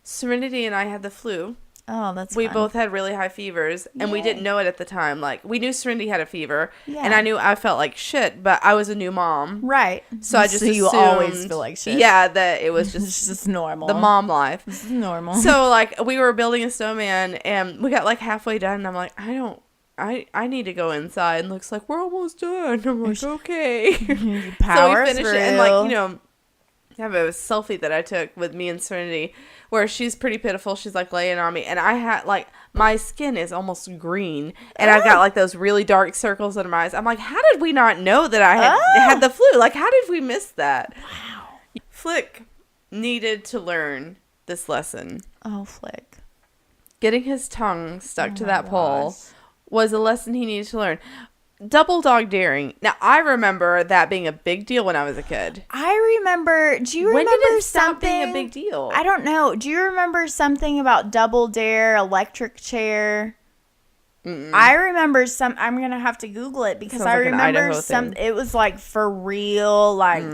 Serenity and I had the flu. Oh, that's We fun. both had really high fevers, and we didn't know it at the time. Like, we knew Serenity had a fever, and I knew I felt like shit, but I was a new mom. Right. So I just assumed, you always feel like shit. Yeah, that it was just normal. The mom life. This is normal. So, like, we were building a snowman, and we got, like, halfway done, and I'm like, I need to go inside, and looks like, we're almost done. I'm like, okay. Power so we finished through. it, and, like, you know, I have a selfie that I took with me and Serenity where she's pretty pitiful. She's like laying on me, and I had like, my skin is almost green, and I've got like those really dark circles under my eyes. I'm like, how did we not know that I had the flu? Like, how did we miss that? Wow. Flick needed to learn this lesson. Oh, Flick. Getting his tongue stuck to that pole was a lesson he needed to learn. Double dog daring. Now, I remember that being a big deal when I was a kid. I remember. Do you remember when did it something? Stop being a big deal? I don't know. Do you remember something about double dare, electric chair? Mm-mm. I remember some. I'm gonna have to Google it because I remember some. It was like for real. Like,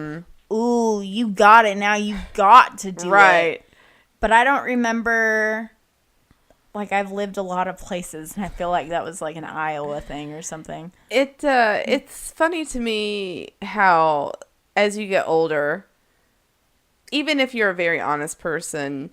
ooh, you got it. Now you've got to do it. But I don't remember. Like, I've lived a lot of places, and I feel like that was like an Iowa thing or something. It's funny to me how, as you get older, even if you're a very honest person,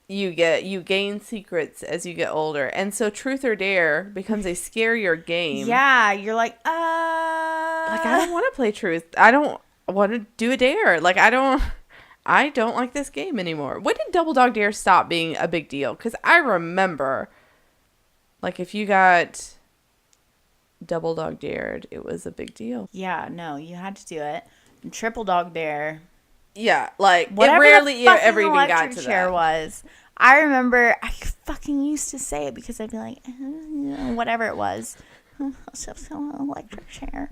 you gain secrets as you get older. And so truth or dare becomes a scarier game. Yeah, you're like, like, I don't want to play truth. I don't want to do a dare. Like, I don't like this game anymore. When did Double Dog Dare stop being a big deal? Because I remember, like, if you got Double Dog Dared, it was a big deal. Yeah, no, you had to do it. And Triple Dog Dare. Yeah, like, whatever it rarely ever even got to electric chair was. I remember I fucking used to say it because I'd be like, whatever it was. Electric chair.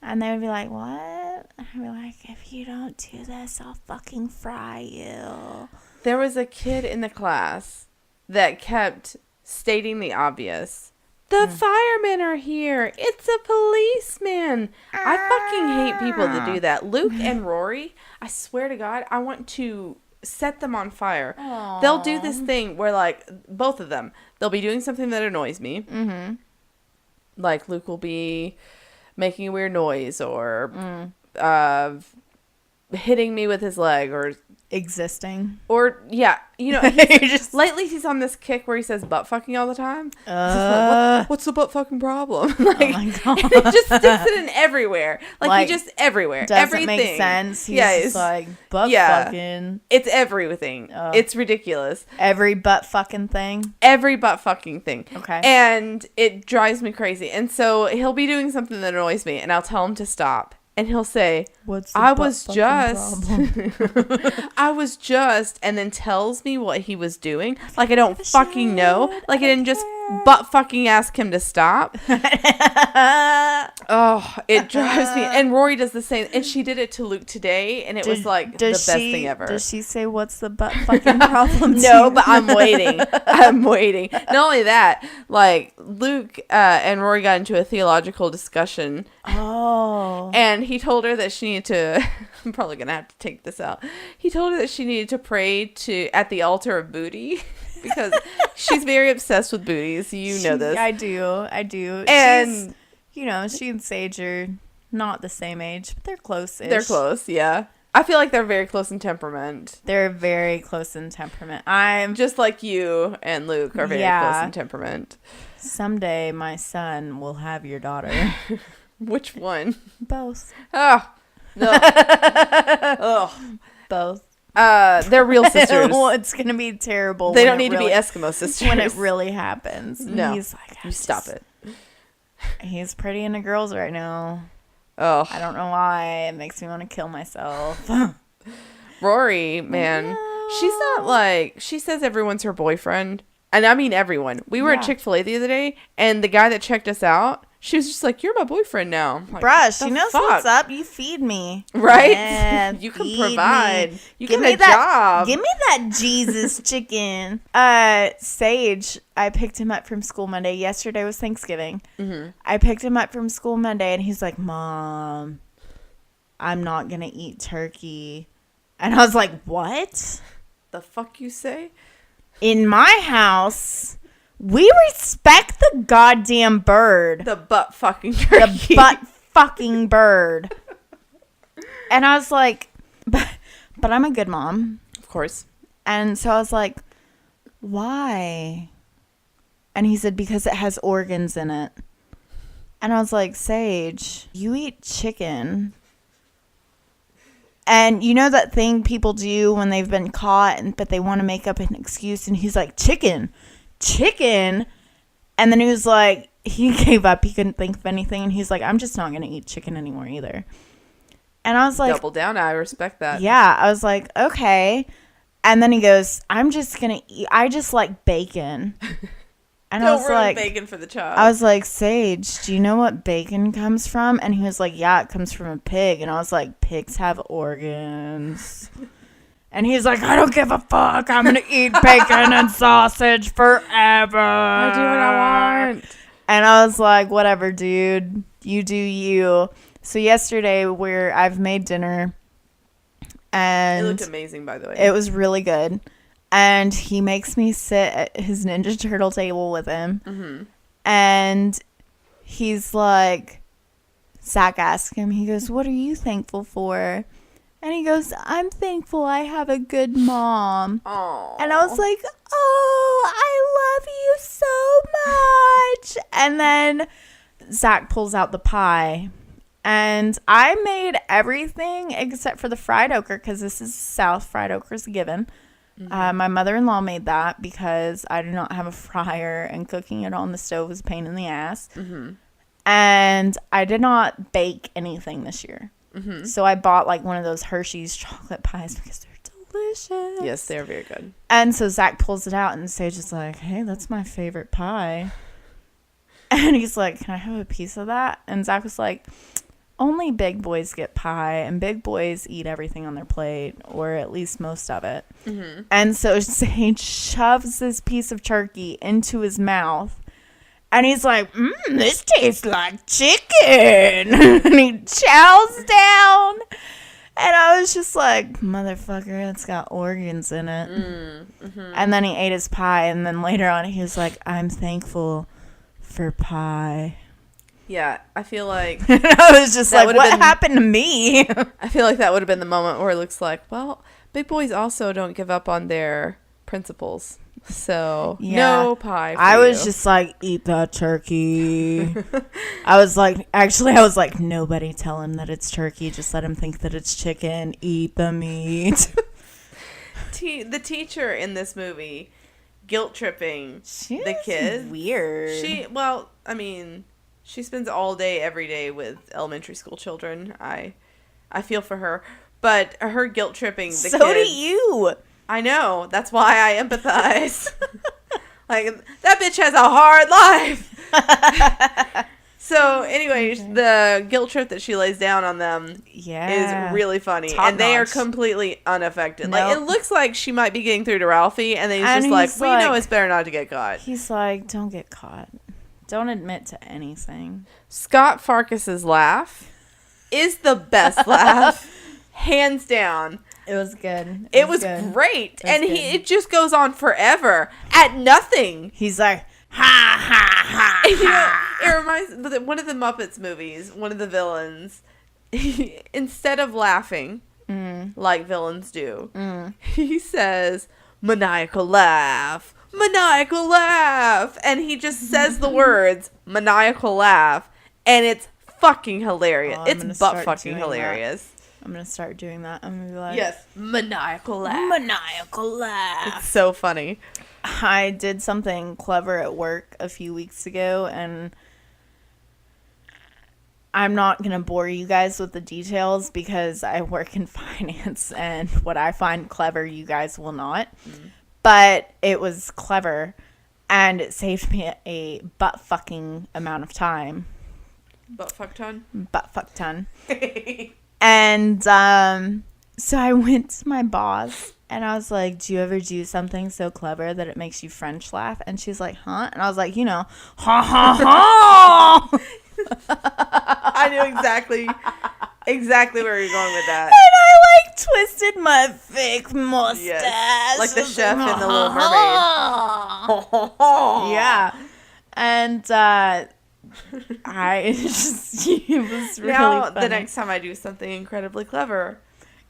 And they would be like, what? And I'd be like, if you don't do this, I'll fucking fry you. There was a kid in the class that kept stating the obvious. The firemen are here. It's a policeman. I fucking hate people that do that. Luke and Rory, I swear to God, I want to set them on fire. Aww. They'll do this thing where, like, both of them, they'll be doing something that annoys me. Mm-hmm. Like, Luke will be making a weird noise or hitting me with his leg or Existing. Or, yeah, you know, lately he's on this kick where he says butt fucking all the time. Like, what's the butt fucking problem? Like, oh my God. And he just sticks it in everywhere. Like he just everywhere. Doesn't everything. make sense. He's just like, butt fucking. It's everything. It's ridiculous. Every butt fucking thing? Every butt fucking thing. Okay. And it drives me crazy. And so he'll be doing something that annoys me, and I'll tell him to stop. And he'll say, I was just, and then tells me what he was doing. Like I don't fucking know. Like I didn't just butt fucking ask him to stop. Oh, it drives me. And Rory does the same. And she did it to Luke today. And it was like the best thing ever. Does she say, what's the butt fucking problem? No, but I'm waiting. I'm waiting. Not only that, like Luke and Rory got into a theological discussion. Oh. And he told her that she needed to, I'm probably going to have to take this out. He told her that she needed to pray at the altar of booty because she's very obsessed with booties. You know this. I do. And, she and Sage are not the same age, but they're close-ish. They're close, yeah. I feel like they're very close in temperament. They're very close in temperament. I'm just like you and Luke are very close in temperament. Someday my son will have your daughter. Which one? Both. Oh, no. Oh. Both. They're real sisters. Well, it's going to be terrible. They don't need to be Eskimo sisters. When it really happens. No. He's like, you stop it. He's pretty into girls right now. Oh. I don't know why. It makes me want to kill myself. Rory, man. She's not like, she says everyone's her boyfriend. And I mean everyone. We were at Chick-fil-A the other day, and the guy that checked us out, she was just like, you're my boyfriend now. Like, bruh, she knows what's up. You feed me. Right? Yeah, you can provide. Me. You give me that job. Give me that Jesus chicken. Sage, I picked him up from school Monday. Yesterday was Thanksgiving. Mm-hmm. I picked him up from school Monday, and he's like, Mom, I'm not going to eat turkey. And I was like, what? The fuck you say? In my house, we respect the goddamn bird. The butt fucking turkey. The butt fucking bird. And I was like, but I'm a good mom. Of course. And so I was like, why? And he said, because it has organs in it. And I was like, Sage, you eat chicken. And you know that thing people do when they've been caught, but they want to make up an excuse? And he's like, chicken. And then he was like, he gave up. He couldn't think of anything. And he's like, I'm just not going to eat chicken anymore either. And I was like, double down. I respect that. Yeah. I was like, okay. And then he goes, I'm just going to eat. I just like bacon. And I was like, bacon for the child. I was like, Sage, do you know what bacon comes from? And he was like, yeah, it comes from a pig. And I was like, pigs have organs. And he's like, I don't give a fuck. I'm going to eat bacon and sausage forever. I do what I want. And I was like, whatever, dude. You do you. So yesterday, I've made dinner. And it looked amazing, by the way. It was really good. And he makes me sit at his Ninja Turtle table with him. Mm-hmm. And he's like, Zach asked him, he goes, what are you thankful for? And he goes, I'm thankful I have a good mom. Aww. And I was like, oh, I love you so much. And then Zach pulls out the pie. And I made everything except for the fried okra, because this is South. Fried okra is a given. Mm-hmm. My mother-in-law made that because I do not have a fryer, and cooking it on the stove was a pain in the ass. Mm-hmm. And I did not bake anything this year. Mm-hmm. So I bought like one of those Hershey's chocolate pies because they're delicious. Yes, they're very good. And so Zach pulls it out, and Sage is like, hey, that's my favorite pie. And he's like, can I have a piece of that? And Zach was like, only big boys get pie, and big boys eat everything on their plate, or at least most of it. Mm-hmm. And so Sage shoves this piece of turkey into his mouth, and he's like, this tastes like chicken. And he chows down. And I was just like, motherfucker, it's got organs in it. Mm-hmm. And then he ate his pie, and then later on he was like, I'm thankful for pie. Yeah, I feel like... I was just like, what happened to me? I feel like that would have been the moment where it looks like, well, big boys also don't give up on their principles. So, no pie for I you. was just like, eat that turkey. I was like, nobody tell him that it's turkey. Just let him think that it's chicken. Eat the meat. The teacher in this movie, guilt tripping the kids. Weird. She spends all day, every day with elementary school children. I feel for her. But her guilt tripping the kids. So do you. I know. That's why I empathize. Like, that bitch has a hard life. So, anyways, the guilt trip that she lays down on them is really funny. Top and they notch. are completely unaffected. Nope. Like, it looks like she might be getting through to Ralphie, and then he's just like, you know it's better not to get caught. He's like, don't get caught. Don't admit to anything. Scott Farkus's laugh is the best laugh. Hands down. It was good. It was great. And it just goes on forever at nothing. He's like, ha, ha, ha, ha. It reminds one of the Muppets movies, one of the villains, instead of laughing like villains do, he says, maniacal laugh, maniacal laugh. And he just says the words, maniacal laugh. And it's fucking hilarious. It's butt fucking hilarious. I'm going to start doing that. I'm going to be like... Yes. Maniacal laugh. Maniacal laugh. It's so funny. I did something clever at work a few weeks ago, and I'm not going to bore you guys with the details because I work in finance, and what I find clever, you guys will not. But it was clever, and it saved me a butt-fucking amount of time. Butt-fuck ton? Butt-fuck ton. And so I went to my boss and I was like, do you ever do something so clever that it makes you French laugh? And she's like, huh? And I was like, ha ha ha. I knew exactly where you're going with that. And I like twisted my fake mustache. Yes. Like the chef in The Little Mermaid. Yeah. And it was really now, funny. the next time I do something incredibly clever,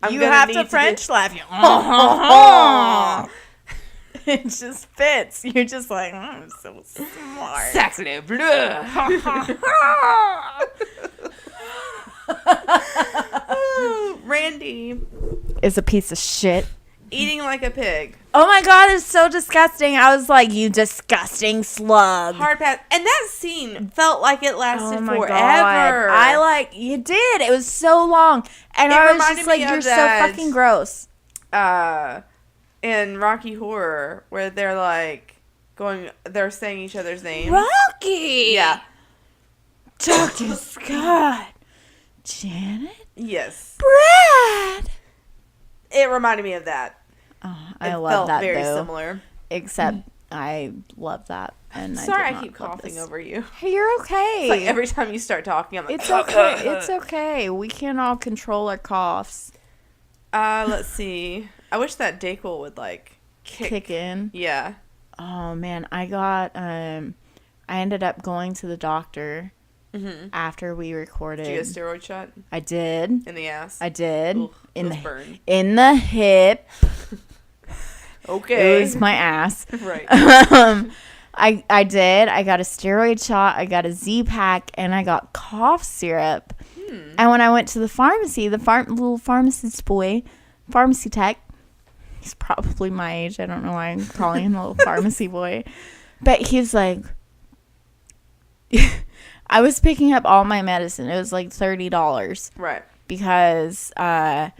you have to French laugh. It just fits. You're just like, I'm so smart. Sacre bleu. Randy is a piece of shit. Eating like a pig. Oh my god, it's so disgusting. I was like, you disgusting slug. Hard pass. And that scene felt like it lasted forever. God. You did. It was so long. And I was just like, you're so fucking gross. In Rocky Horror, where they're like they're saying each other's names. Rocky! Yeah. Dr. Scott. Janet? Yes. Brad! It reminded me of that. Oh, I love that, very though. Similar. Except I love that. And sorry, I keep coughing over you. Hey, you're okay. It's like every time you start talking, I'm like, it's okay. It's okay. We can all control our coughs. Let's see. I wish that Dayquil would kick in. Yeah. Oh man, I ended up going to the doctor after we recorded. Did you get a steroid shot? I did. In the ass? I did. Ooh, in the hip. Okay. It was my ass. Right. I did. I got a steroid shot. I got a Z-Pack, and I got cough syrup. And when I went to the pharmacy, little pharmacist boy, pharmacy tech, he's probably my age. I don't know why I'm calling him a little pharmacy boy. But he's like, I was picking up all my medicine. It was like $30. Right. Because I've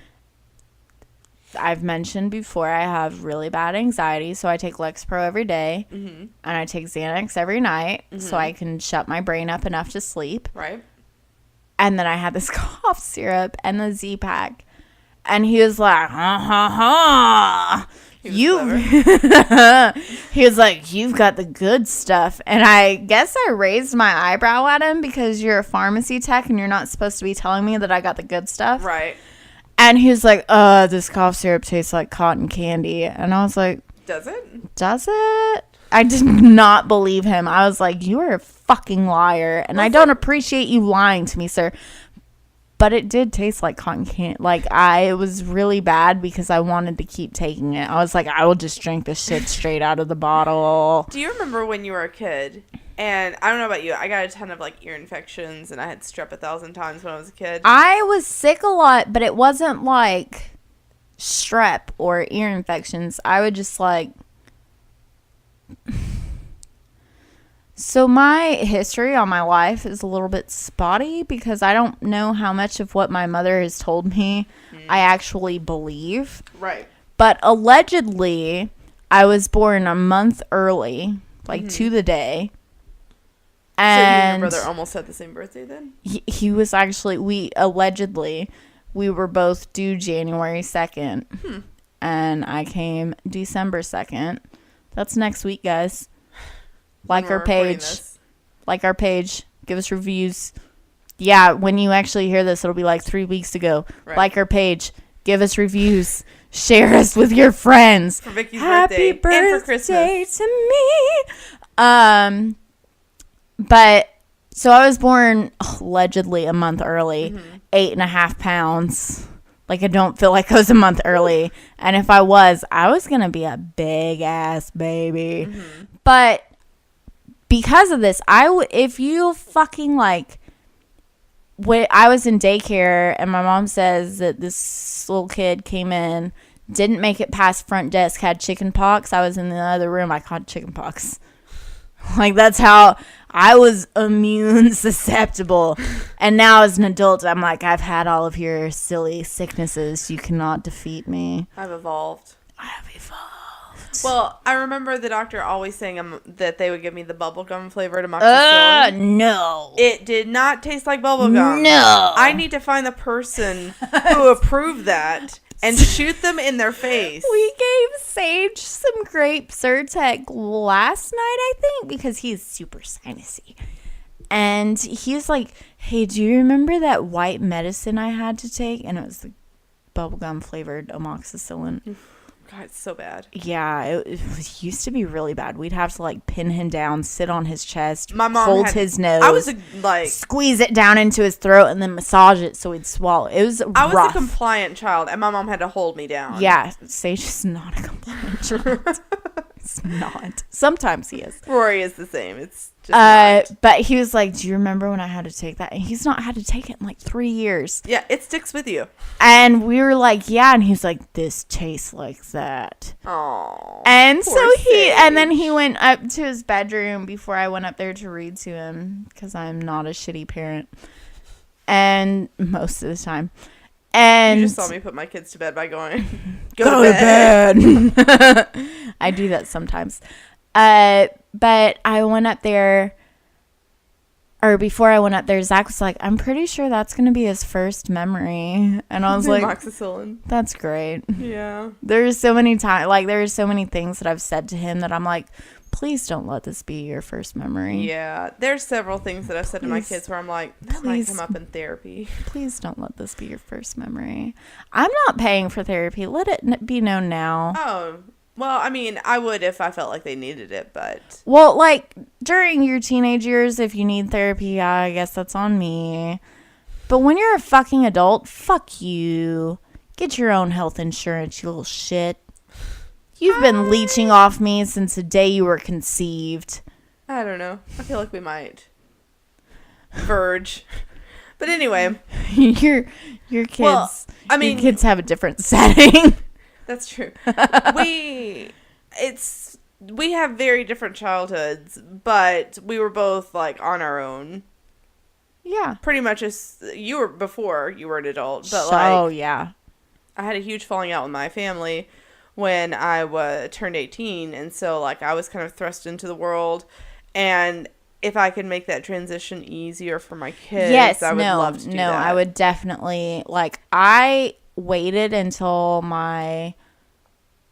mentioned before I have really bad anxiety, so I take Lexapro every day, and I take Xanax every night so I can shut my brain up enough to sleep. Right. And then I had this cough syrup and the Z-Pack. And he was like, ha, ha, ha. He was like, you've got the good stuff. And I guess I raised my eyebrow at him because you're a pharmacy tech and you're not supposed to be telling me that I got the good stuff. Right. And he was like, this cough syrup tastes like cotton candy. And I was like, does it? Does it? I did not believe him. I was like, you are a fucking liar. And I don't appreciate you lying to me, sir. But it did taste like cotton candy. Like, it was really bad because I wanted to keep taking it. I was like, I will just drink this shit straight out of the bottle. Do you remember when you were a kid? And I don't know about you. I got a ton of, like, ear infections, and I had strep 1,000 times when I was a kid. I was sick a lot, but it wasn't, like, strep or ear infections. I would just, like... So my history on my life is a little bit spotty because I don't know how much of what my mother has told me I actually believe. Right. But allegedly, I was born a month early, like to the day. And so you and your brother almost had the same birthday then? He was actually, we were both due January 2nd. And I came December 2nd. That's next week, guys. Like our page. Like our page. Give us reviews. Yeah, when you actually hear this, it'll be like 3 weeks ago. Right. Like our page. Give us reviews. Share us with your friends. For Vicky's Happy birthday. And for Christmas. to me. But, so I was born allegedly a month early. 8.5 pounds. Like, I don't feel like I was a month early. And if I was going to be a big ass baby. But because of this, if you fucking like, when I was in daycare and my mom says that this little kid came in, didn't make it past front desk, had chicken pox. I was in the other room. I caught chicken pox. Like, that's how I was immune susceptible. And now as an adult, I'm like, I've had all of your silly sicknesses. You cannot defeat me. I've evolved. I have evolved. Well, I remember the doctor always saying that they would give me the bubblegum flavored amoxicillin. No. It did not taste like bubblegum. No. I need to find the person who approved that and shoot them in their face. We gave Sage some grape Zyrtec last night, I think, because he's super sinusy. And he's like, hey, do you remember that white medicine I had to take? And it was the bubblegum flavored amoxicillin. God, it's so bad. Yeah, it used to be really bad. We'd have to, like, pin him down, sit on his chest, my mom hold his nose. I was, squeeze it down into his throat and then massage it so he'd swallow. It was rough. I was a compliant child, and my mom had to hold me down. Yeah, Sage is not a compliant child. It's not. Sometimes he is. Rory is the same. It's just not. But he was like, do you remember when I had to take that? And he's not had to take it in like 3 years. Yeah, it sticks with you. And we were like, yeah. And he's like, this tastes like that. Oh. And so and then he went up to his bedroom before I went up there to read to him because I'm not a shitty parent. And most of the time. And you just saw me put my kids to bed by going, go to bed. I do that sometimes. But I went up there, or before I went up there, Zach was like, I'm pretty sure that's going to be his first memory. And I was like, amoxicillin. That's great. Yeah. There's so many times, like, there's so many things that I've said to him that I'm like, please don't let this be your first memory. Yeah. There's several things that I've said to my kids where I'm like, that might come up in therapy. Please don't let this be your first memory. I'm not paying for therapy. Let it be known now. Oh, well, I mean, I would if I felt like they needed it, but... Well, like, during your teenage years, if you need therapy, I guess that's on me. But when you're a fucking adult, fuck you. Get your own health insurance, you little shit. You've been leeching off me since the day you were conceived. I don't know. I feel like we might verge. But anyway. your kids... Well, I mean... Your kids have a different setting. That's true. We have very different childhoods, but we were both, like, on our own. Yeah. Pretty much as you were before you were an adult. But, oh, yeah. I had a huge falling out with my family when I turned 18, and so, like, I was kind of thrust into the world, and if I could make that transition easier for my kids, Yes, I would love to do that. I would definitely, like, I waited until my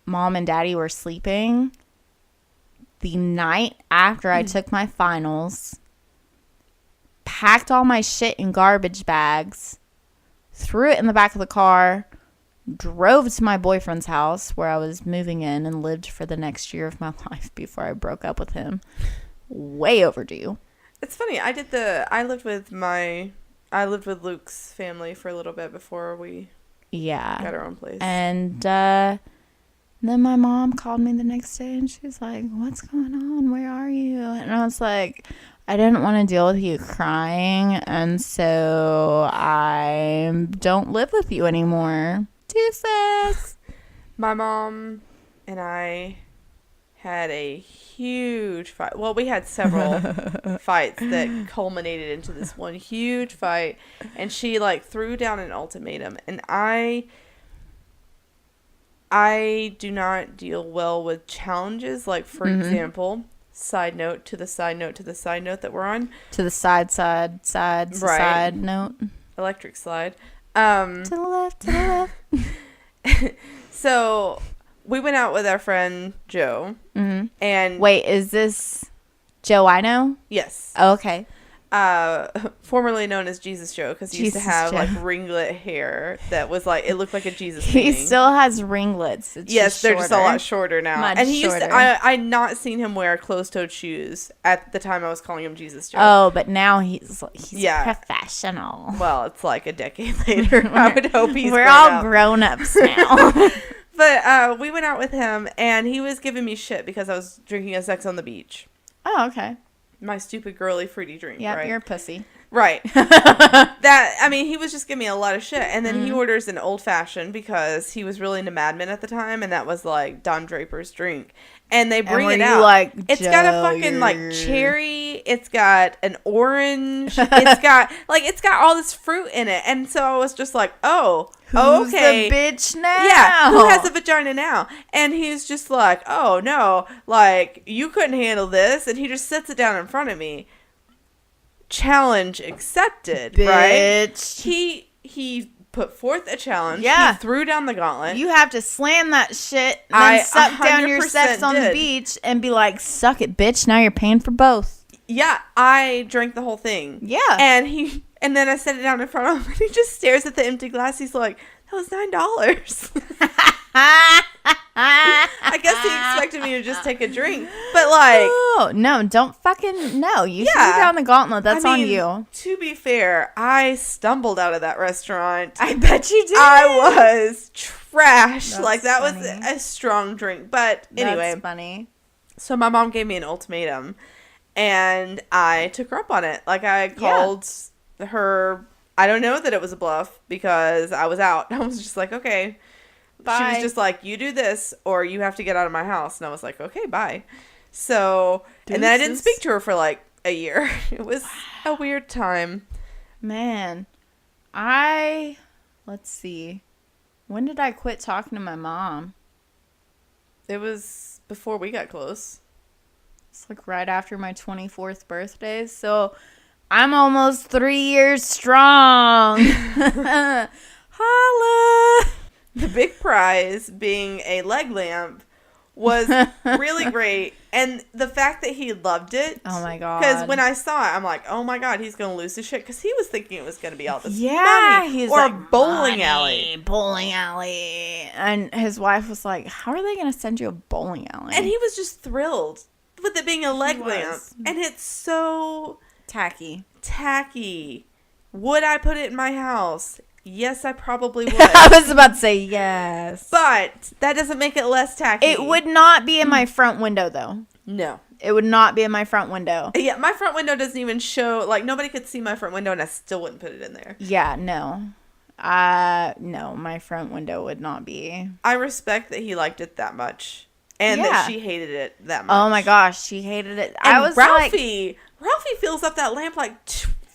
mom and daddy were sleeping the night after I took my finals, packed all my shit in garbage bags, threw it in the back of the car, drove to my boyfriend's house where I was moving in and lived for the next year of my life before I broke up with him. Way overdue. It's funny. I lived with Luke's family for a little bit before we got our own place. And then my mom called me the next day and she's like, "What's going on? Where are you?" And I was like, "I didn't want to deal with you crying, and so I don't live with you anymore. Deuces." My mom and I had a huge fight. Well, we had several fights that culminated into this one huge fight, and she like threw down an ultimatum, and I do not deal well with challenges. Like, for example, side note to the side note to the side note that we're on. To the side note. Electric slide. To the left. So we went out with our friend Joe. Mm-hmm. And wait, is this Joe I know? yes. Oh, okay. Formerly known as Jesus Joe, because he used to have like ringlet hair that was like, it looked like a Jesus He painting. still has ringlets. It's yes, they're just a lot shorter now. Much and he shorter. used to, I not seen him wear closed-toed shoes at the time I was calling him Jesus Joe. Oh, but now he's professional. Well, it's like a decade later. I would hope We're all grown-ups now. But we went out with him, and he was giving me shit because I was drinking a Sex on the Beach. Oh, okay. My stupid girly fruity drink, yeah, right? you're a pussy. Right. He was just giving me a lot of shit. And then he orders an old fashioned because he was really into Mad Men at the time, and that was like Don Draper's drink. And they bring it out. Like, it's got a fucking like cherry. It's got an orange. It's got all this fruit in it. And so I was just like, oh, who's okay. the bitch now? Yeah, who has a vagina now? And he's just like, oh no, like you couldn't handle this. And he just sets it down in front of me. Challenge accepted, bitch. Right? He put forth a challenge. Yeah. He threw down the gauntlet. You have to slam that shit and then suck down your sex on the beach and be like, "Suck it, bitch. Now you're paying for both." Yeah, I drank the whole thing. Yeah. And then I set it down in front of him, and he just stares at the empty glass. He's like, "That was $9." I guess he expected me to just take a drink. But like, oh, no, don't fucking no. You threw down the gauntlet. That's on you. To be fair, I stumbled out of that restaurant. I bet you did. I was trash. That's like that funny. was a strong drink. But anyway. That's funny. So my mom gave me an ultimatum, and I took her up on it. Like I called her. I don't know that it was a bluff because I was out. I was just like, okay. Bye. She was just like, you do this or you have to get out of my house. And I was like, okay, bye. So, and then I didn't speak to her for like a year. It was a weird time. Man, let's see. When did I quit talking to my mom? It was before we got close. It's like right after my 24th birthday. So I'm almost 3 years strong. Holla! The big prize being a leg lamp was really great. And the fact that he loved it. Oh, my God. Because when I saw it, I'm like, oh, my God, he's going to lose his shit. Because he was thinking it was going to be all this money. He's or like, a bowling alley. Bowling alley. And his wife was like, how are they going to send you a bowling alley? And he was just thrilled with it being a leg lamp. And it's so tacky. Would I put it in my house? Yes, I probably would. I was about to say yes. But that doesn't make it less tacky. It would not be in my front window, though. No. It would not be in my front window. Yeah, my front window doesn't even show, like, nobody could see my front window, and I still wouldn't put it in there. Yeah, no. No, my front window would not be. I respect that he liked it that much. And that she hated it that much. Oh, my gosh, she hated it. And I was Ralphie fills up that lamp like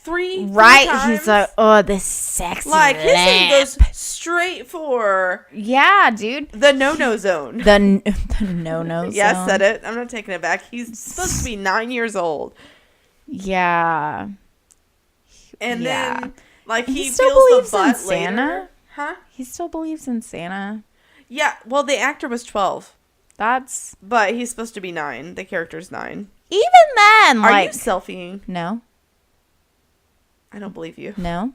three times. He's like, oh, this sexy like lamp. His thing goes straight for dude, the no zone. The no zone. Yeah, I said it. I'm not taking it back. He's supposed to be 9 years old. Yeah. And Yeah. then, like, He he still feels believes the in butt Santa? later. Huh? He still believes in Santa. Yeah, well, the actor was 12. That's... But he's supposed to be 9. The character's 9. Even then, Are like... you selfieing? No. I don't believe you. No.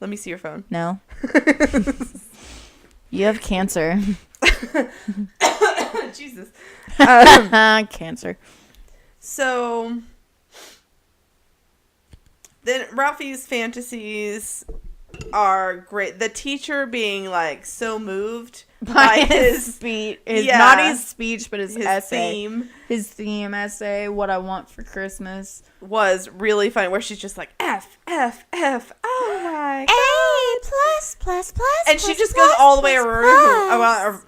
Let me see your phone. No. You have cancer. Jesus. Cancer. So, then Ralphie's fantasies are great. The teacher being, like, so moved by his speech. yeah, Not his speech, but his essay. theme. His theme essay, What I Want for Christmas. Was really funny, where she's just like, F, F, F, oh my God. A plus, plus, plus, And she just goes all the way around.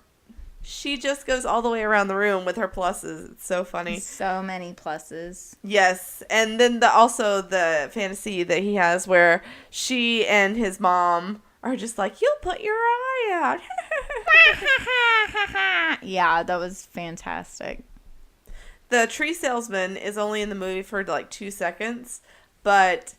She just goes all the way around the room with her pluses. It's so funny. So many pluses. Yes. And then also the fantasy that he has where she and his mom are just like, you'll put your eye out. Yeah, that was fantastic. The tree salesman is only in the movie for like 2 seconds, but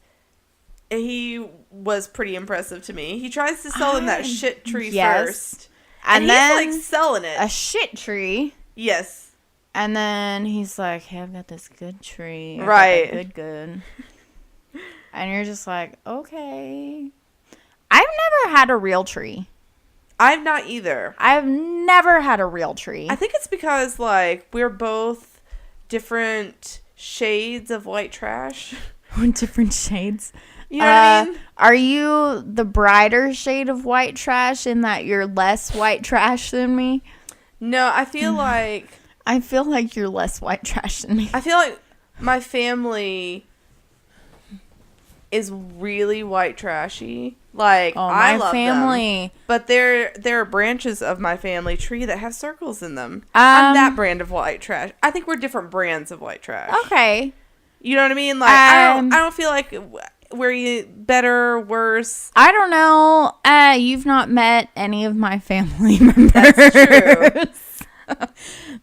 he was pretty impressive to me. He tries to sell him that shit tree first. And then he's like selling it. A shit tree. Yes. And then he's like, hey, I've got this good tree. Right. Good. And you're just like, okay. I've never had a real tree. I've not either. I've never had a real tree. I think it's because, like, we're both different shades of white trash. Different shades. You know what I mean? Are you the brighter shade of white trash in that you're less white trash than me? No, I feel like... I feel like you're less white trash than me. I feel like my family is really white trashy. Like, I love family. them. But there are branches of my family tree that have circles in them. I'm that brand of white trash. I think we're different brands of white trash. Okay. You know what I mean? Like, I don't feel like we're better, worse. I don't know. You've not met any of my family members. That's true.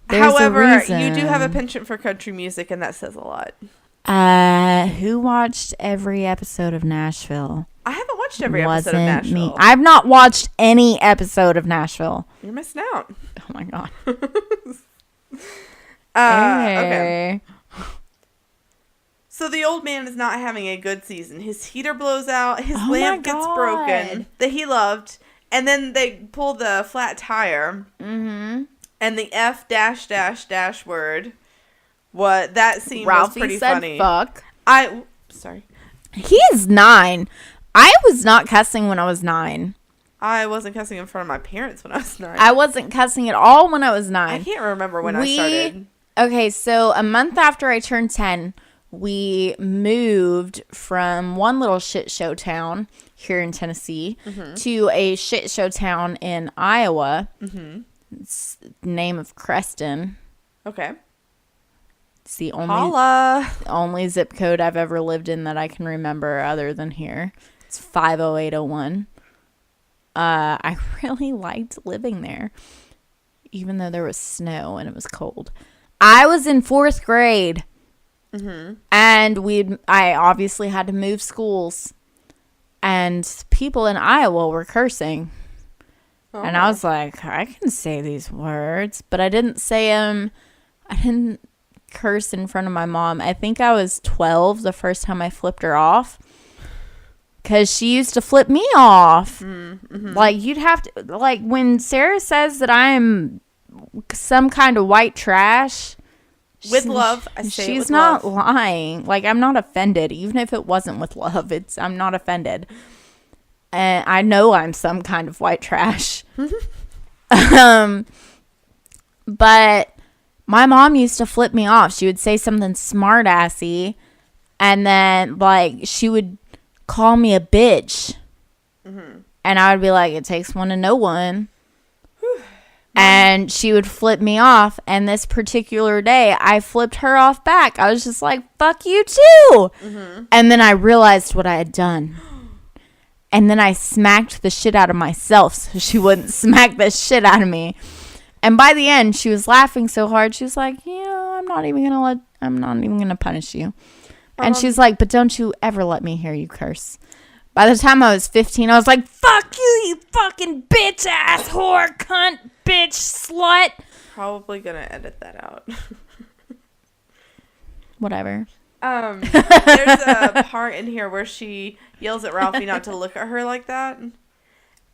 However, you you do have a penchant for country music, and that says a lot. Who watched every episode of Nashville? I haven't watched every episode of Nashville. Me. I've not watched any episode of Nashville. You're missing out. Oh my God. Okay. So the old man is not having a good season. His heater blows out. His lamp gets broken that he loved. And then they pull the flat tire. Mm-hmm. And the F dash dash dash word. What that scene Ralphie was pretty said funny. Fuck. Sorry. He is 9. I was not cussing when I was 9. I wasn't cussing in front of my parents when I was 9. I wasn't cussing at all when I was 9. I can't remember when I started. Okay, so a month after I turned 10, we moved from one little shit show town here in Tennessee to a shit show town in Iowa. Mm-hmm. It's the name of Creston. Okay. It's the only zip code I've ever lived in that I can remember other than here. It's 50801. I really liked living there, even though there was snow and it was cold. I was in 4th grade, and I obviously had to move schools, and people in Iowa were cursing. Oh. And I was like, I can say these words, but I didn't say them. I didn't curse in front of my mom. I think I was 12 the first time I flipped her off. Because she used to flip me off. Mm-hmm. Like, you'd have to... Like, when Sarah says that I'm some kind of white trash... With love. I say she's it with not love. lying. Like, I'm not offended. Even if it wasn't with love, I'm not offended. And I know I'm some kind of white trash. But my mom used to flip me off. She would say something smart-assy. And then, like, she would... call me a bitch. And I would be like, it takes one to know one. And she would flip me off, and this particular day I flipped her off back. I was just like, fuck you too. And then I realized what I had done, and then I smacked the shit out of myself so she wouldn't smack the shit out of me. And by the end, she was laughing so hard, she was like, I'm not even gonna punish you. And she's like, but don't you ever let me hear you curse. By the time I was 15, I was like, fuck you, you fucking bitch ass whore, cunt, bitch, slut. Probably gonna edit that out. Whatever. There's a part in here where she yells at Ralphie not to look at her like that.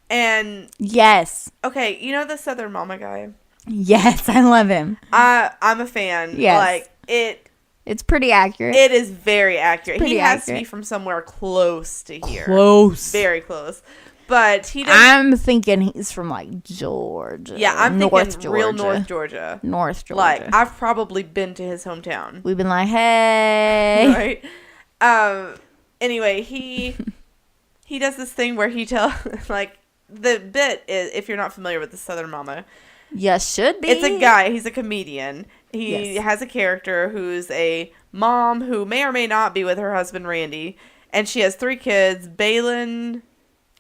And yes. Okay, you know the Southern Mama guy? Yes, I love him. I'm a fan. Yes. Like it's pretty accurate. It is very accurate. He has to accurate. be from somewhere close to here. Close. Very close. But he doesn't. I'm thinking he's from like Georgia. Yeah, I'm North thinking Georgia. real North Georgia. North Georgia. Like, I've probably been to his hometown. We've been like, hey. Right? Anyway, he does this thing where he tells, like, the bit is, if you're not familiar with the Southern Mama. Yes, should be. It's a guy. He's a comedian. He Yes. has a character who's a mom who may or may not be with her husband, Randy. And she has 3 kids. Balin.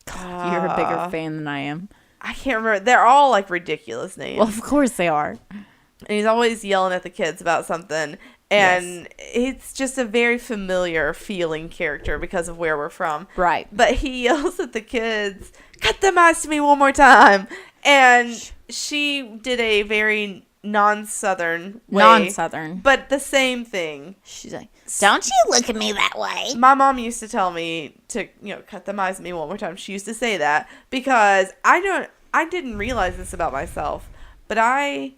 You're a bigger fan than I am. I can't remember. They're all, like, ridiculous names. Well, of course they are. And he's always yelling at the kids about something. And it's just a very familiar feeling character because of where we're from. Right. But he yells at the kids, cut them eyes to me one more time. And she did a very non-Southern way. Non-Southern. But the same thing. She's like, don't you look at me that way. My mom used to tell me to, cut them eyes at me one more time. She used to say that because I didn't realize this about myself. But I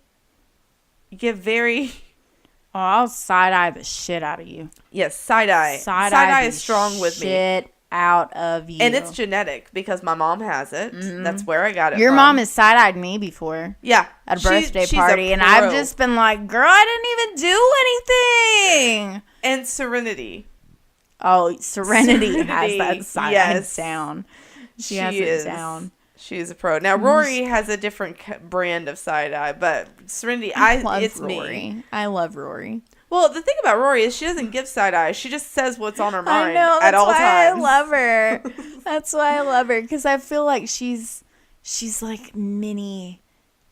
get very... Oh, I'll side-eye the shit out of you. Yes, side-eye. Side-eye is strong with me. Shit out of you. And it's genetic because my mom has it. Mm-hmm. That's where I got it Your from. mom has side-eyed me before. Yeah. At a birthday she's party. And I've just been like, girl, I didn't even do anything. And Serenity. Oh, Serenity has that side-eye down. She has is. it down. She is a pro. Now, Rory has a different brand of side-eye, but Serenity, it's Rory. me. I love Rory. Well, the thing about Rory is she doesn't give side-eye. She just says what's on her mind at all times. I love her. That's why I love her, because I feel like she's like mini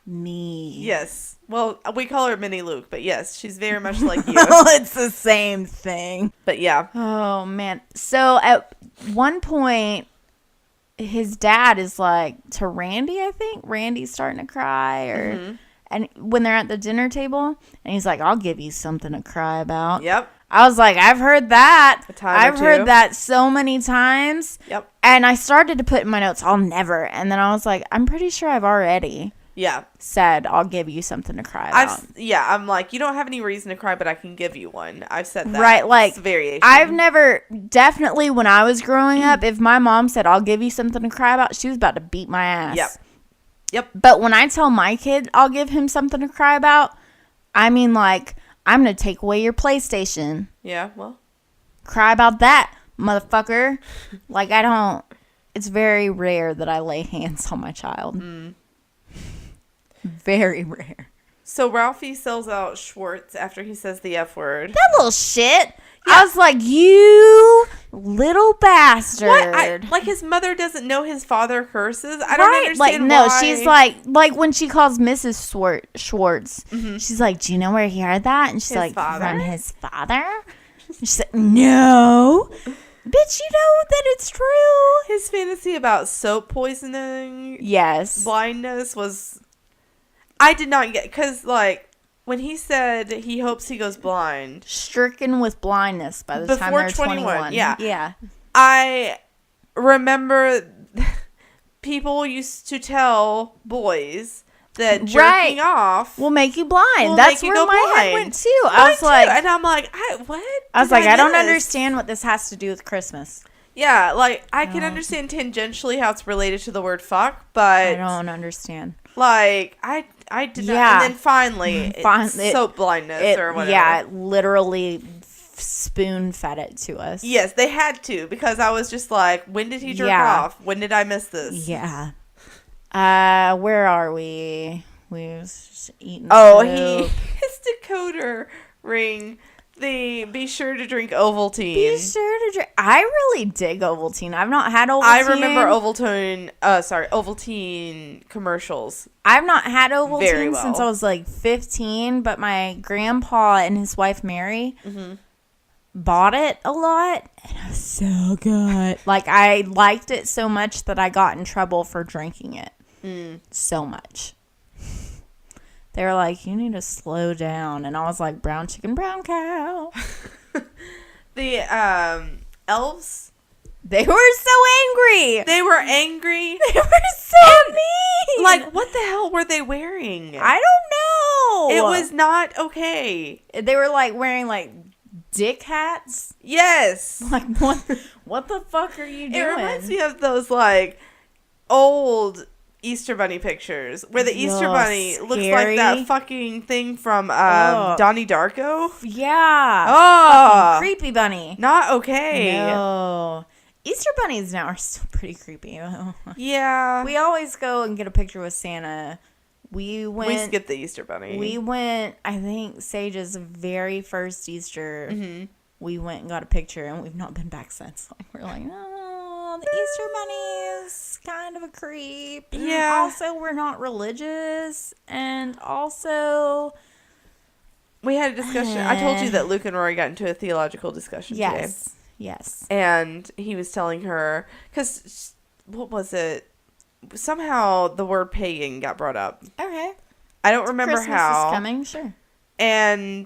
me. Yes. Well, we call her Mini Luke, but yes, she's very much like you. Well, it's the same thing. But yeah. Oh, man. So at one point... his dad is like to Randy, I think. Randy's starting to cry and when they're at the dinner table and he's like, I'll give you something to cry about. Yep. I was like, I've heard that. I've heard that so many times. Yep. And I started to put in my notes, I'll never. And then I was like, I'm pretty sure I've already said, I'll give you something to cry about. I'm like, you don't have any reason to cry, but I can give you one. I've said that. Right, like, it's a variation. I've never, definitely when I was growing up, if my mom said, I'll give you something to cry about, she was about to beat my ass. Yep. But when I tell my kid I'll give him something to cry about, I mean, like, I'm going to take away your PlayStation. Yeah, well. Cry about that, motherfucker. Like, it's very rare that I lay hands on my child. Very rare. So Ralphie sells out Schwartz after he says the F word. That little shit. Yeah. I was like, you little bastard. What? Like his mother doesn't know his father curses? I don't understand no, why. she's like when she calls Mrs. Schwartz, she's like, do you know where he heard that? And she's his like, father? From his father? She's like, no. Bitch, you know that it's true. His fantasy about soap poisoning, blindness was... I did not get... Because, like, when he said he hopes he goes blind... Stricken with blindness by the time they're 21. Yeah. I remember people used to tell boys that jerking off will make you blind. That's where my head went too. I was like... And I'm like, what? I was like, I don't understand what this has to do with Christmas. Yeah, like, I can understand tangentially how it's related to the word fuck, but... I don't understand. Like, I did not... And then finally, soap blindness or whatever. Yeah, it literally spoon-fed it to us. Yes, they had to, because I was just like, when did he jerk off? When did I miss this? Yeah. Where are we? We was just eating his decoder ring... be sure to drink Ovaltine. Be sure to drink. I really dig Ovaltine. I've not had Ovaltine. I remember Ovaltine commercials. I've not had Ovaltine since I was like 15, but my grandpa and his wife Mary bought it a lot, and it was so good. Like, I liked it so much that I got in trouble for drinking it. So much. They were like, you need to slow down. And I was like, brown chicken, brown cow. The elves, They were so angry. they were angry. They were so mean. Like, what the hell were they wearing? I don't know. It was not okay. They were like wearing like dick hats. Yes. Like, what the fuck are you doing? It reminds me of those, like, old Easter Bunny pictures where the Easter Bunny looks like scary. that fucking thing from Donnie Darko. Yeah. Oh, Creepy bunny. not okay. No. Easter bunnies now are still pretty creepy, though. Yeah. We always go and get a picture with Santa. We skipped the Easter Bunny. We went, I think, Sage's very first Easter. We went and got a picture, and we've not been back since. Like, we're like, no, the Easter Bunny is kind of a creep. And Yeah. also, we're not religious. And also, We had a discussion. I told you that Luke and Rory got into a theological discussion today. Yes. And he was telling her, because, what was it? Somehow the word pagan got brought up. Okay. I don't remember Christmas how. is coming, sure. And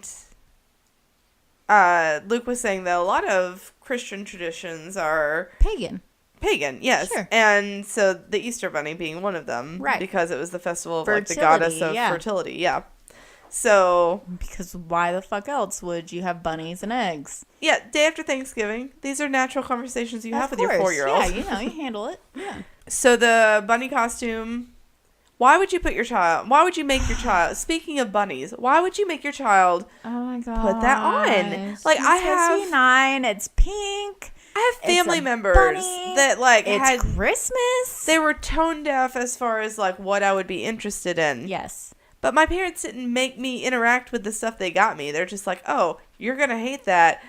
Luke was saying that a lot of Christian traditions are Pagan. pagan, yes. Sure. And so the Easter Bunny being one of them. Right. Because it was the festival of like the Fertility, goddess of yeah. fertility. Yeah. So, Because why the fuck else would you have bunnies and eggs? yeah, day after Thanksgiving. These are natural conversations you have with your Of course. 4-year-old. Yeah, you handle it. Yeah. So the bunny costume, why would you make your child, speaking of bunnies, why would you make your child Oh my god. put that on? Like, He's supposed to be 9. It's pink. I have family a members bunny. that like It's had, Christmas. they were tone deaf as far as like what I would be interested in. Yes. But my parents didn't make me interact with the stuff they got me. They're just like, oh, you're going to hate that.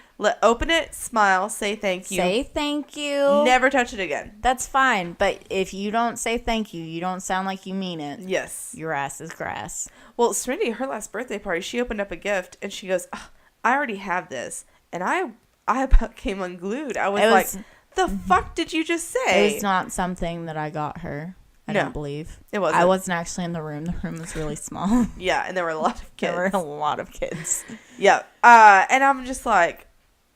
Open it, smile, say thank you. Say thank you. Never touch it again. That's fine. But if you don't say thank you, you don't sound like you mean it. Yes. Your ass is grass. Well, Serenity, her last birthday party, she opened up a gift and she goes, oh, I already have this. And I about came unglued. I was like, the fuck did you just say? It was not something that I got her. I No. don't believe. It wasn't. I wasn't actually in the room. The room was really small. Yeah, and there were a lot of kids. There were a lot of kids. Yeah. And I'm just like,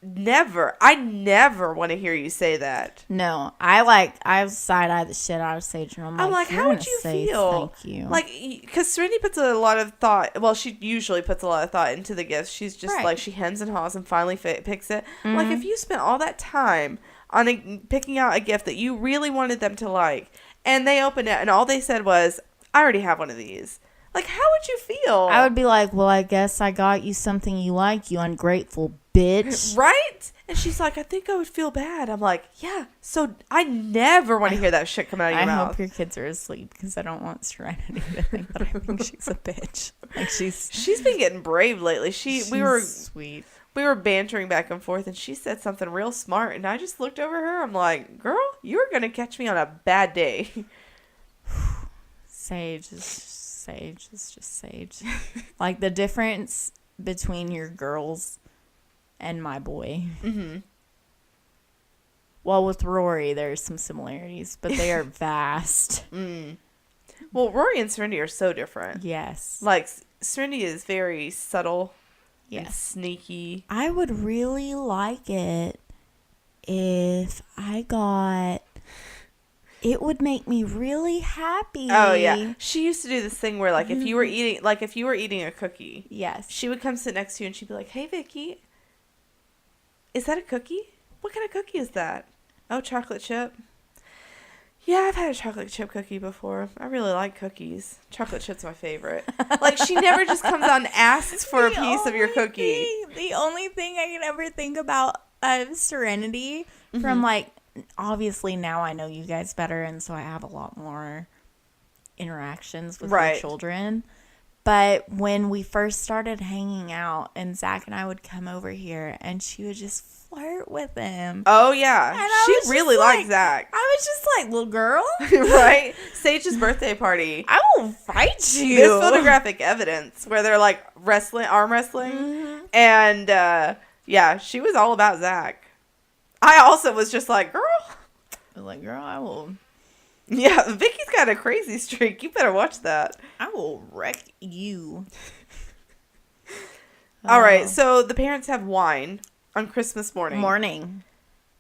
I never want to hear you say that. No, I side-eye the shit out of Sage, and I'm like, "You're how would gonna you say feel? Thank you. Like, because Serenity puts a lot of thought. Well, she usually puts a lot of thought into the gifts. She's just Right. like, she hems and haws and finally picks it. Like, if you spent all that time on picking out a gift that you really wanted them to like, and they opened it, and all they said was, I already have one of these. Like, how would you feel? I would be like, well, I guess I got you something you like, you ungrateful bitch. Right? And she's like, I think I would feel bad. I'm like, yeah. So I never want to hear that shit come out of your I mouth. hope your kids are asleep because I don't want Serenity to think that I think she's a bitch. Like She's been getting brave lately. We were sweet. We were bantering back and forth, and she said something real smart, and I just looked over her. I'm like, girl, you're going to catch me on a bad day. Sage is just Sage. Like, the difference between your girls and my boy. Mm-hmm. Well, with Rory, there's some similarities, but they are vast. Well, Rory and Serenity are so different. Yes. Like, Serenity is very subtle and Yes. sneaky. I would really like it if I got... It would make me really happy. Oh, yeah. She used to do this thing where, like, if you were eating a cookie, Yes. she would come sit next to you, and she'd be like, hey, Vicky, is that a cookie? What kind of cookie is that? Oh, chocolate chip. Yeah, I've had a chocolate chip cookie before. I really like cookies. Chocolate chip's my favorite. Like, she never just comes out and asks for a piece of your cookie. The only thing I can ever think about Serenity from, like, obviously now I know you guys better, and so I have a lot more interactions with your children. But when we first started hanging out, and Zach and I would come over here, and she would just flirt with him. Oh, yeah. And I She was really just liked Zach. I was just like, little girl, Right? Sage's birthday party. I will fight you. There's photographic evidence where they're like arm wrestling, and Yeah, she was all about Zach. I also was just like, girl. I was like, girl, I will Yeah, Vicky's got a crazy streak. You better watch that. wreck you. All right, so the parents have wine on Christmas morning.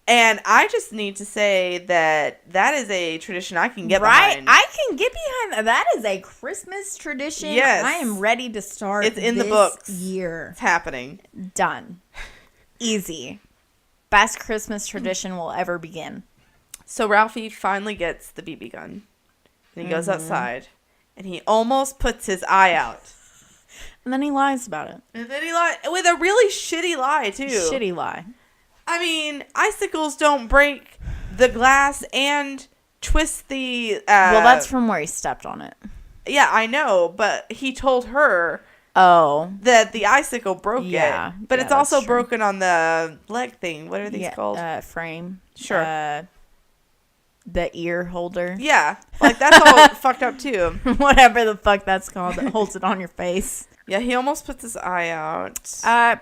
And I just need to say that is a tradition I can get behind. I can get behind that. That is a Christmas tradition. Yes. I am ready to start. It's in the books. Year. It's happening. Done. Easy. Best Christmas tradition will ever begin. So Ralphie finally gets the BB gun. And he goes outside. And he almost puts his eye out. And then he lies about it. And then he lied with a really shitty lie, too. Shitty lie. I mean, icicles don't break the glass and twist the... well, that's from where he stepped on it. Yeah, I know, but he told her that the icicle broke it. But it's also broken on the leg thing. What are these called? Frame. Sure. The ear holder. Yeah, like that's all fucked up too. Whatever the fuck that's called that holds it on your face. Yeah, he almost puts his eye out.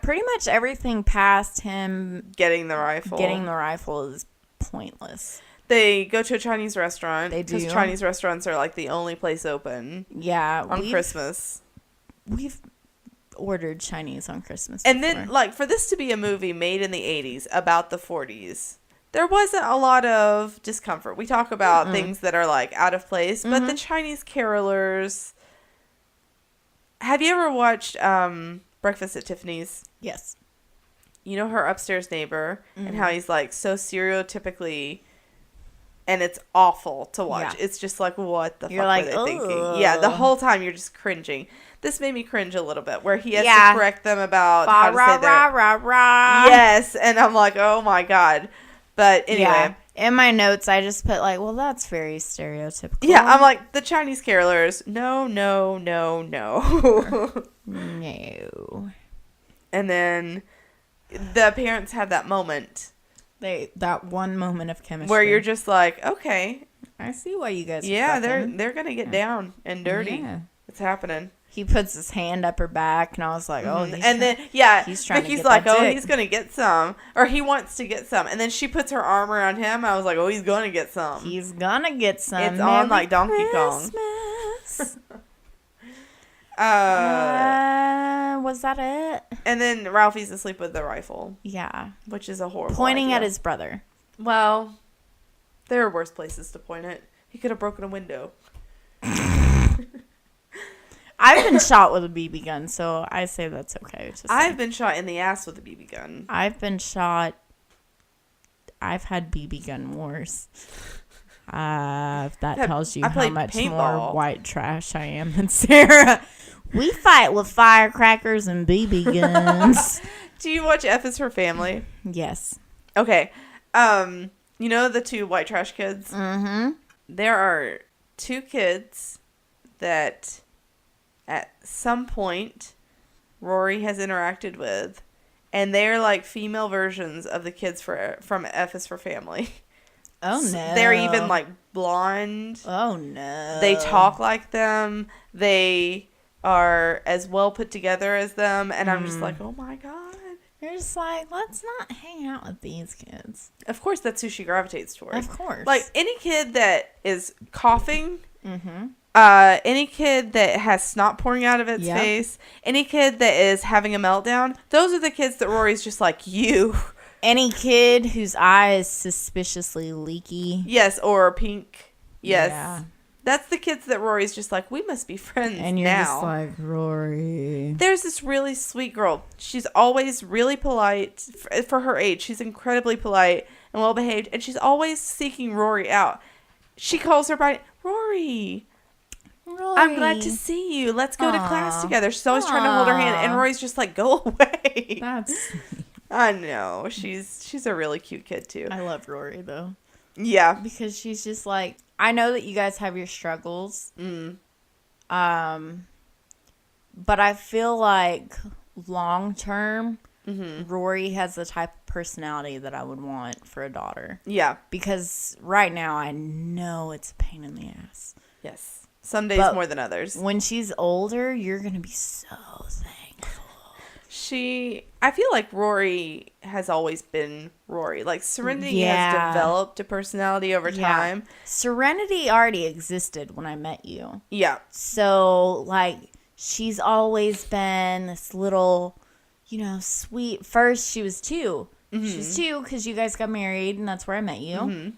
Pretty much everything past him getting the rifle is pointless. They go to a Chinese restaurant. They do. Because Chinese restaurants are like the only place open. Yeah. On Christmas. We've ordered Chinese on Christmas and before. Then, like, for this to be a movie made in the 80s about the 40s, there wasn't a lot of discomfort. We talk about things that are, like, out of place, but the Chinese carolers... Have you ever watched Breakfast at Tiffany's? Yes. You know her upstairs neighbor and how he's, like, so stereotypically... And it's awful to watch. Yeah. It's just like, what the fuck are they thinking? Yeah, the whole time you're just cringing. This made me cringe a little bit, where he has to correct them about how to say that. Yes, and I'm like, oh my god. But anyway. Yeah. In my notes, I just put like, well, that's very stereotypical. Yeah, I'm like, the Chinese carolers, no. No. And then the parents have that moment. That one moment of chemistry where you're just like, okay, I see why you guys. Yeah, they're gonna get down and dirty. Yeah. It's happening. He puts his hand up her back, and I was like, oh. And then he's trying Vicky's to get like, oh, he's gonna get some, or he wants to get some, and then she puts her arm around him. I was like, oh, he's gonna get some. He's gonna get some. It's on like Donkey Kong. Was that it? And then Ralphie's asleep with the rifle. Yeah. Which is a horrible Pointing idea. at his brother. Well, there are worse places to point it. He could have broken a window. I've been shot with a BB gun, so I say that's okay. I've been shot in the ass with a BB gun. I've been shot. I've had BB gun wars. If that tells you how much more white trash I am than Sarah. We fight with firecrackers and BB guns. Do you watch F is for Family? Yes. Okay. You know the two white trash kids? Mm-hmm. There are two kids that at some point Rory has interacted with, and they're like female versions of the kids from F is for Family. Oh, no. They're even like blonde. Oh, no. They talk like them. They are as well put together as them, and I'm just like, oh my god. You're just like, let's not hang out with these kids. Of course, that's who she gravitates towards. Of course. Like, any kid that is coughing, any kid that has snot pouring out of its face, any kid that is having a meltdown, those are the kids that Rory's just like, you. Any kid whose eye is suspiciously leaky. Yes, or pink. Yes. Yeah. That's the kids that Rory's just like, we must be friends now. And you're just like, Rory. There's this really sweet girl. She's always really polite for her age. She's incredibly polite and well-behaved. And she's always seeking Rory out. She calls her by, Rory. I'm glad to see you. Let's go to class together. She's always trying to hold her hand. And Rory's just like, go away. That's... I know. She's a really cute kid, too. I love Rory, though. Yeah. Because she's just like, I know that you guys have your struggles. But I feel like long term, Rory has the type of personality that I would want for a daughter. Yeah. Because right now I know it's a pain in the ass. Yes. Some days more than others. When she's older, you're going to be so thankful. I feel like Rory has always been Rory. Like, Serenity has developed a personality over time. Serenity already existed when I met you. Yeah. So, like, she's always been this little, sweet. First, she was 2. Mm-hmm. She was 2 because you guys got married, and that's where I met you. Mm-hmm.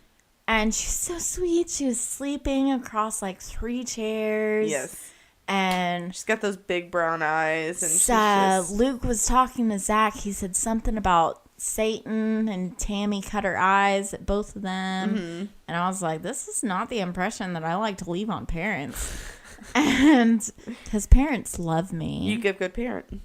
And she's so sweet. She was sleeping across, like, 3 chairs. Yes. And she's got those big brown eyes. And Luke was talking to Zach. He said something about Satan, and Tammy cut her eyes at both of them. Mm-hmm. And I was like, this is not the impression that I like to leave on parents. And his parents love me. You give good parent.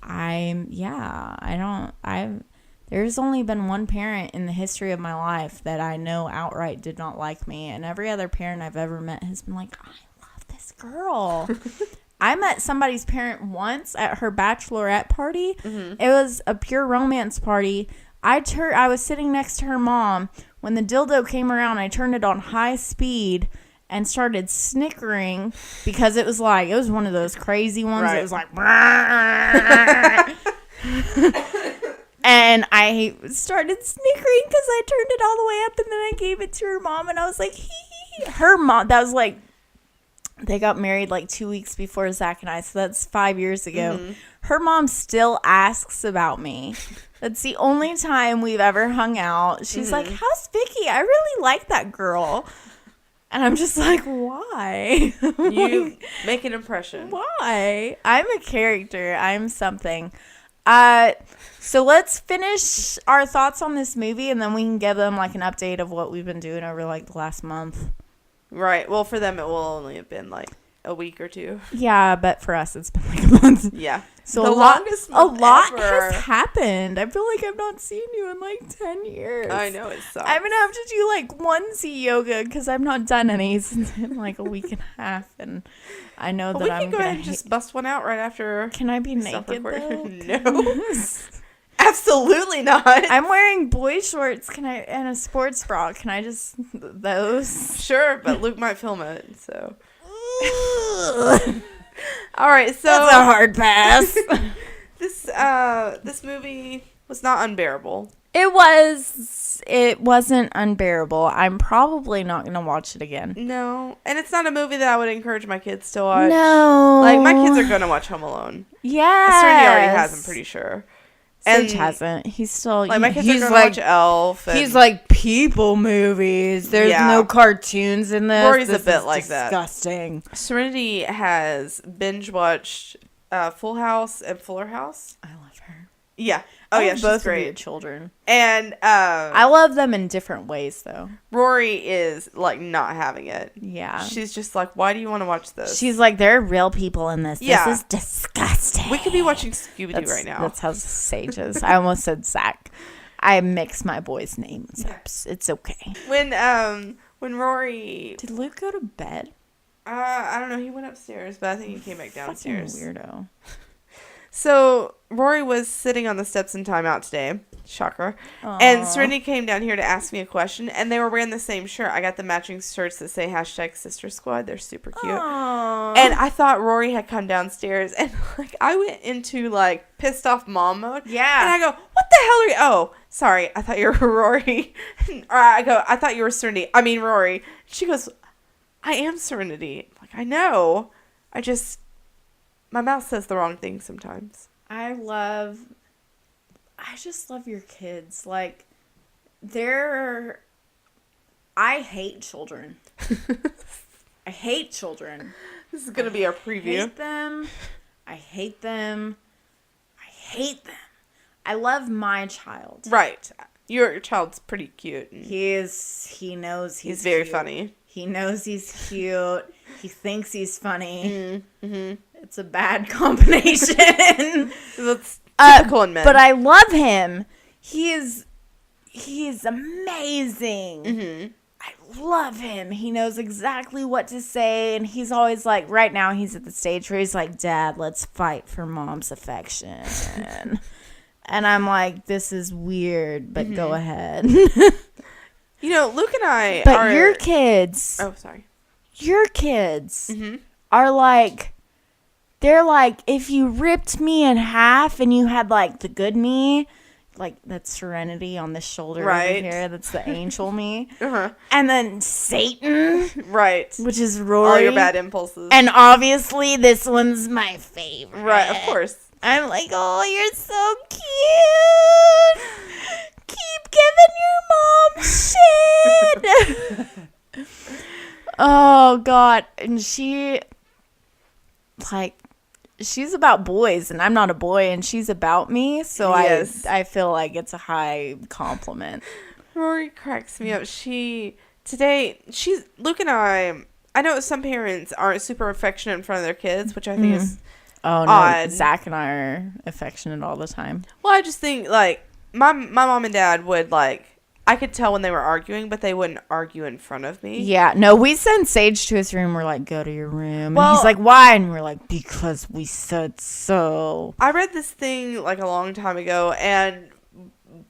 There's only been one parent in the history of my life that I know outright did not like me. And every other parent I've ever met has been like, I love this girl. I met somebody's parent once at her bachelorette party. Mm-hmm. It was a pure romance party. I was sitting next to her mom. When the dildo came around, I turned it on high speed and started snickering because it was one of those crazy ones. Right. It was like, and I started snickering because I turned it all the way up, and then I gave it to her mom, and I was like, hee hee hee. Her mom, that was like, they got married like 2 weeks before Zach and I, so that's 5 years ago. Mm-hmm. Her mom still asks about me. That's the only time we've ever hung out. She's like, how's Vicky? I really like that girl. And I'm just like, why? You make an impression. Why? I'm a character. I'm something. So let's finish our thoughts on this movie, and then we can give them like an update of what we've been doing over like the last month. Right. Well, for them, it will only have been like a week or 2. Yeah, but for us, it's been like a month. Yeah. So a lot has happened. I feel like I've not seen you in like 10 years. I know, it sucks. I'm going to have to do like onesie yoga because I've not done any since in like a week and a half. And I know that I'm going to... We can go ahead and just bust one out right after... Can I be naked though? No. Absolutely not. I'm wearing boy shorts. And a sports bra. Can I just... Those? Sure, but Luke might film it, so... All right, so that's a hard pass. This movie was not unbearable. It wasn't unbearable. I'm probably not gonna watch it again. No, and it's not a movie that I would encourage my kids to watch. No, like my kids are gonna watch Home Alone. Yeah, Serenity already has. I'm pretty sure. Sage hasn't. He's still like my kids are gonna watch Elf. He's like people movies. There's no cartoons in this. Rory's this a bit is like disgusting. That. Serenity has binge watched Full House and Fuller House. I love her. Yeah. Oh yeah, both she's great. Of your children. And I love them in different ways though. Rory is like not having it. Yeah. She's just like, why do you want to watch this? She's like, there are real people in this. Yeah. This is disgusting. We could be watching Scooby-Doo right now. That's how Sage is. I almost said Zach. I mix my boys' names up. It's okay. When Rory... Did Luke go to bed? I don't know. He went upstairs, but I think he came back downstairs. Fucking weirdo. So, Rory was sitting on the steps in timeout today. Shocker. Aww. And Serenity came down here to ask me a question, and they were wearing the same shirt. I got the matching shirts that say #SisterSquad. They're super cute. Aww. And I thought Rory had come downstairs, and like I went into like pissed off mom mode. Yeah. And I go, what the hell are you? Oh, sorry. I thought you were Rory. Or I go, I thought you were Serenity. I mean Rory. She goes, I am Serenity. I'm like, I know. My mouth says the wrong thing sometimes. I just love your kids. Like, I hate children. I hate children. This is going to be our preview. I hate them. I love my child. Right. Your child's pretty cute. He knows he's very cute. Funny. He knows he's cute. He thinks he's funny. Mm-hmm. It's a bad combination. That's typical in men. But I love him. He is amazing. Mm-hmm. I love him. He knows exactly what to say, and he's always like, right now he's at the stage where he's like, Dad, let's fight for Mom's affection. And I'm like, this is weird, but go ahead. You know, Luke and I But your kids. Oh, sorry. Your kids are like they're like, if you ripped me in half and you had like the good me, like that's Serenity on the shoulder Right. over here, that's the angel me, Uh-huh. and then Satan, Right. which is Rory, All your bad impulses. and obviously this one's my favorite. Right, of course. I'm like, oh, you're so cute. Keep giving your mom shit. Oh, God. And she, like, she's about boys, and I'm not a boy, and she's about me. So Yes. I feel like it's a high compliment. Rory cracks me up. Luke and I know some parents aren't super affectionate in front of their kids, which I think is Oh, no. odd. Zach and I are affectionate all the time. Well, I just think, like, my mom and dad would, like, I could tell when they were arguing, but they wouldn't argue in front of me. Yeah, no, we send Sage to his room. We're like, go to your room. Well, and he's like, why? And we're like, because we said so. I read this thing, like, a long time ago, and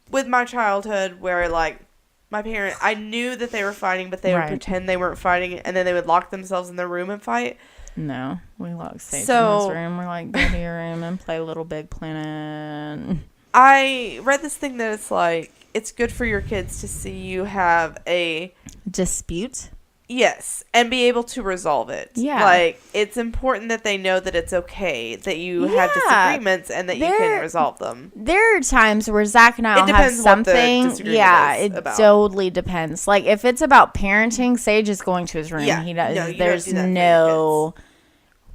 with my childhood where, like, my parents, I knew that they were fighting, but they would pretend they weren't fighting, and then they would lock themselves in their room and fight. No, we lock Sage in his room. We're like, go to your room and play Little Big Planet. I read this thing that it's like, it's good for your kids to see you have a dispute. Yes, and be able to resolve it. Yeah. Like, it's important that they know that it's okay, that you have disagreements and that you can resolve them. There are times where Zach and I will have something. It totally depends. Like, if it's about parenting, Sage is going to his room. Yeah. He does. No, there's no...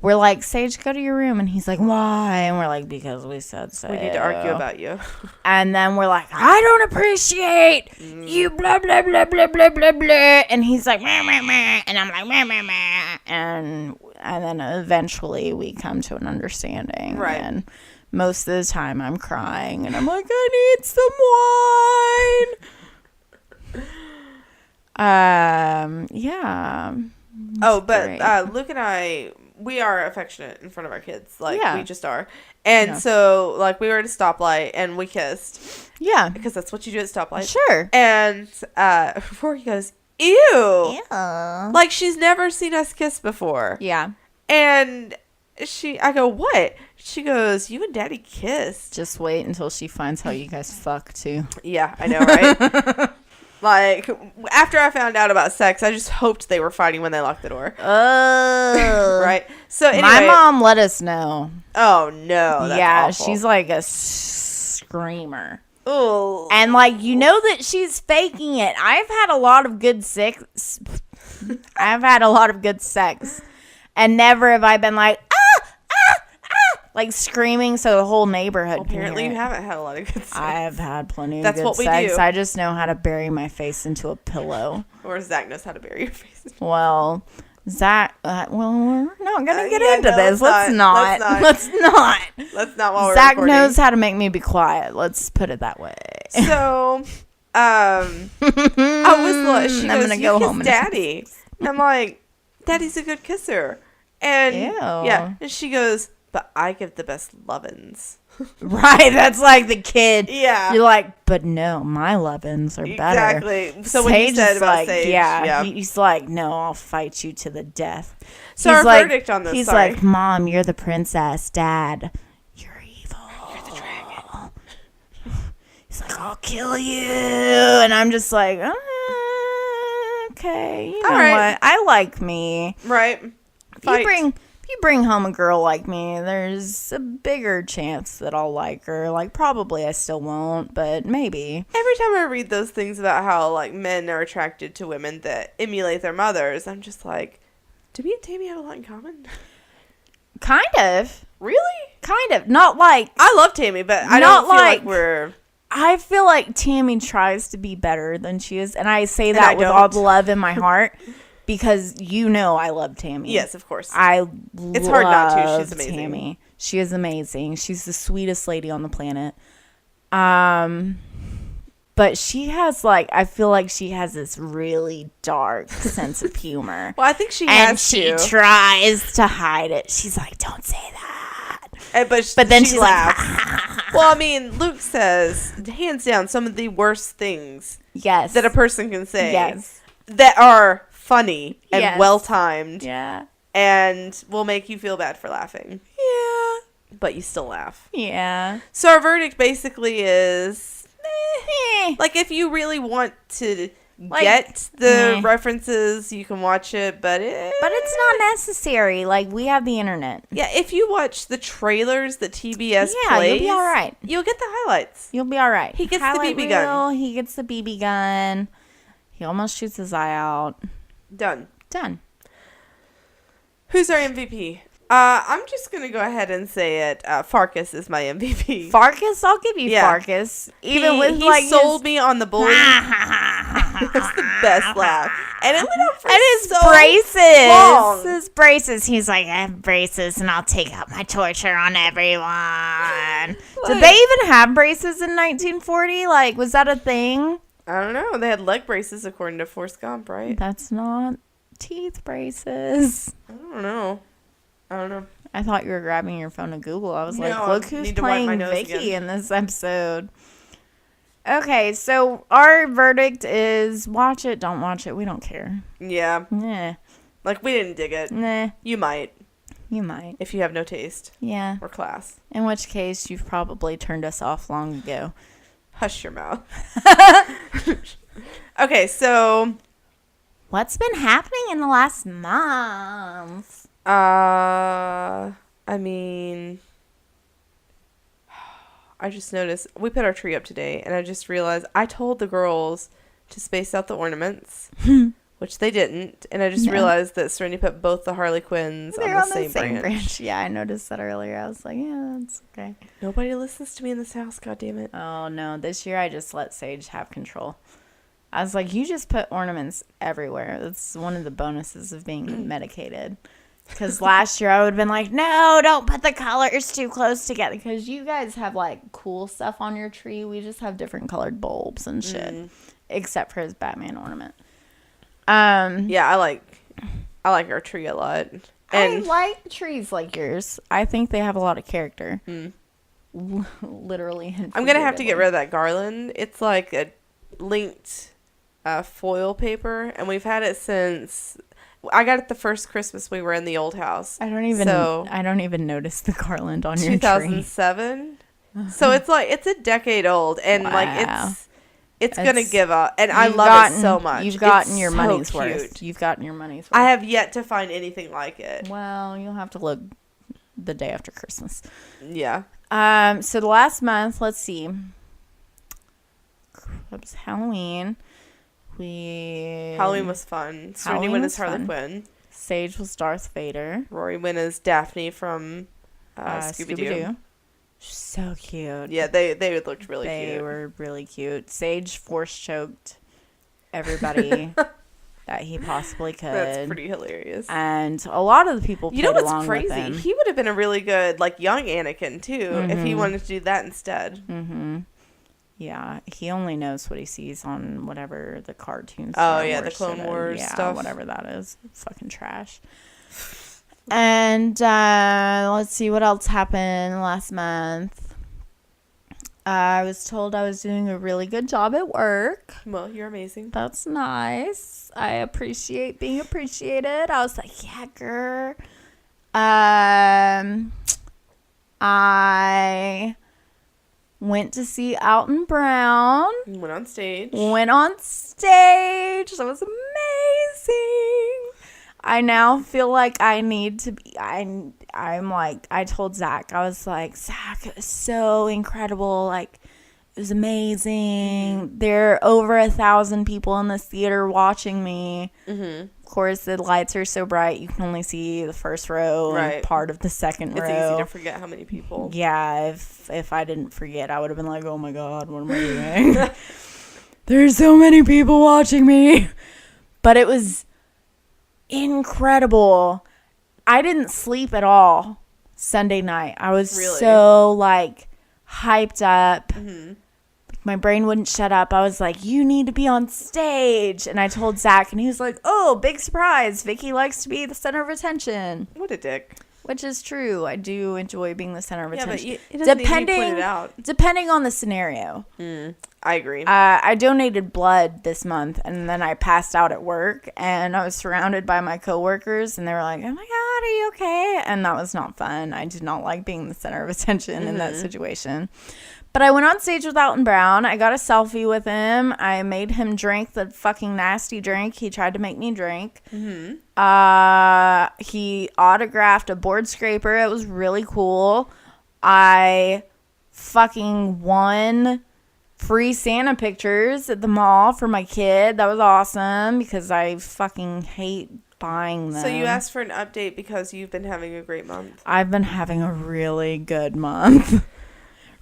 We're like, Sage, go to your room. And he's like, why? And we're like, because we said so. We need to argue about you. And then we're like, I don't appreciate you, blah, blah, blah, blah, blah, blah, blah. And he's like, meh, meh, meh. And I'm like, meh, meh, meh. And then eventually we come to an understanding. Right. And most of the time I'm crying. And I'm like, I need some wine. Yeah. Oh, but Luke and I... We are affectionate in front of our kids. Like, we just are. And so, like, we were at a stoplight and we kissed. Yeah. Because that's what you do at stoplights. Sure. And Rory goes, ew. Yeah. Like, she's never seen us kiss before. Yeah. And I go, what? She goes, you and Daddy kissed. Just wait until she finds how you guys fuck, too. Yeah, I know, right? Like, after I found out about sex, I just hoped they were fighting when they locked the door. Oh. Right? So, anyway. My mom let us know. Oh, no. That's awful. She's like a screamer. Oh. And, like, you know that she's faking it. I've had a lot of good sex. And never have I been like, like screaming so the whole neighborhood can apparently hear you it. haven't had a lot of good sex. I have had plenty of That's good what we sex. do. I just know how to bury my face into a pillow. Or Zach knows how to bury your face. Well, Zach, we're not going to get into no, this. Let's not. Let's not while we're Zach recording. knows how to make me be quiet. Let's put it that way. So, she goes, gonna you go kiss home and Daddy. I'm like, Daddy's a good kisser. And, yeah. And she goes, but I give the best lovin's. Right, that's like the kid. Yeah. You're like, but no, my lovin's are better. Exactly. So when you said about Sage, he's like, no, I'll fight you to the death. So our verdict on this, he's like, Mom, you're the princess. Dad, you're evil. You're the dragon. He's like, I'll kill you. And I'm just like, okay, you know what? I like me. Right. If you bring home a girl like me, there's a bigger chance that I'll like her. Like, probably I still won't, but maybe. Every time I read those things about how, like, men are attracted to women that emulate their mothers, I'm just like, do me and Tammy have a lot in common? Kind of. Really? Kind of. Not like... I love Tammy, but I don't feel like we're... I feel like Tammy tries to be better than she is, and I say that with all the love in my heart. Because you know I love Tammy. Yes, of course. It's hard not to. She's amazing. Tammy. She is amazing. She's the sweetest lady on the planet. But she has, like, I feel like she has this really dark sense of humor. Well, I think she has and she tries to hide it. She's like, don't say that. But then she laughs. Like, well, I mean, Luke says, hands down, some of the worst things that a person can say that are funny and well-timed. Yeah. And will make you feel bad for laughing. but you still laugh. Yeah. So our verdict basically is, Eh. like, if you really want to Like, get the references, you can watch it, but But it's not necessary. Like, we have the internet. yeah, if you watch the trailers that TBS Yeah, plays, you'll be all right. You'll get the highlights. You'll be all right. He gets Highlight the BB gun. reel, he gets the BB gun. He almost shoots his eye out. Done. Who's our MVP? I'm just going to go ahead and say it. Farkas is my MVP. Farkas? I'll give you Farkas. Even he sold me on the bully. It's the best laugh. And it went up for braces. long. His braces. He's like, I have braces and I'll take out my torture on everyone. Did they even have braces in 1940? Like, was that a thing? I don't know. They had leg braces according to Forrest Gump, right? That's not teeth braces. I don't know. I thought you were grabbing your phone to Google. I was No, like, look I who's need to wipe my playing nose Vicky again. in this episode. Okay, so our verdict is watch it, don't watch it. We don't care. Yeah. Nah. Like, we didn't dig it. Nah. You might, You might. if you have no taste Yeah. or class. In which case, you've probably turned us off long ago. Hush your mouth. Okay, so What's been happening in the last month? I mean, I just noticed we put our tree up today, and I just realized I told the girls to space out the ornaments, which they didn't, and I just realized that Serenity put both the Harley Quinns on the same branch. Yeah, I noticed that earlier. I was like, yeah, that's okay. Nobody listens to me in this house, goddammit. Oh, no. This year, I just let Sage have control. I was like, you just put ornaments everywhere. That's one of the bonuses of being medicated. Because last year, I would have been like, no, don't put the colors too close together. Because you guys have, like, cool stuff on your tree. We just have different colored bulbs and shit. Except for his Batman ornament. Yeah, I like our tree a lot. And I like trees like yours. I think they have a lot of character. Literally. I'm going to have to get rid of that garland. It's like a linked foil paper, and we've had it since I got it the first Christmas we were in the old house. I don't even notice the garland on your tree. 2007. So it's like it's a decade old, and like it's gonna give up, and I love it so much. You've gotten your so money's cute. worth. You've gotten your money's worth. I have yet to find anything like it. Well, you'll have to look the day after Christmas. Yeah. So the last month, let's see. It was Halloween. Halloween was fun. Serenity went as Harley Quinn. Sage was Darth Vader. Rory went as Daphne from Scooby-Doo. So cute. Yeah, they looked really cute. They were really cute. Sage force choked everybody that he possibly could. That's pretty hilarious. And a lot of the people played along with him. You know what's crazy? He would have been a really good, like, young Anakin, too, if he wanted to do that instead. Mm-hmm. Yeah, he only knows what he sees on whatever the cartoons. Oh, yeah, the Clone Wars stuff. Whatever that is. Fucking trash. And let's see what else happened last month. I was told I was doing a really good job at work. Well, you're amazing. That's nice. I appreciate being appreciated. I was like, yeah, girl. I went to see Alton Brown. Went on stage. That was amazing. I now feel like I need to be. I'm like, I told Zach, I was like, Zach, it was so incredible. Like, it was amazing. There are over 1,000 people in this theater watching me. Mm-hmm. Of course, the lights are so bright, you can only see the first row and part of the second row. It's easy to forget how many people. Yeah, if I didn't forget, I would have been like, oh my God, what am I doing? There's so many people watching me. But it was incredible. I didn't sleep at all Sunday night. I was so, like, hyped up. Mm-hmm. My brain wouldn't shut up. I was like, you need to be on stage. And I told Zach, and he was like, oh, big surprise. Vicky likes to be the center of attention. What a dick. Which is true. I do enjoy being the center of attention. Yeah, but it doesn't need to be pointed out. Depending on the scenario. I agree. I donated blood this month, and then I passed out at work, and I was surrounded by my coworkers, and they were like, oh my God, are you okay? And that was not fun. I did not like being the center of attention in that situation. But I went on stage with Alton Brown. I got a selfie with him. I made him drink the fucking nasty drink he tried to make me drink. He autographed a board scraper. It was really cool. I fucking won free Santa pictures at the mall for my kid. That was awesome because I fucking hate buying them. So you asked for an update because you've been having a great month. I've been having a really good month.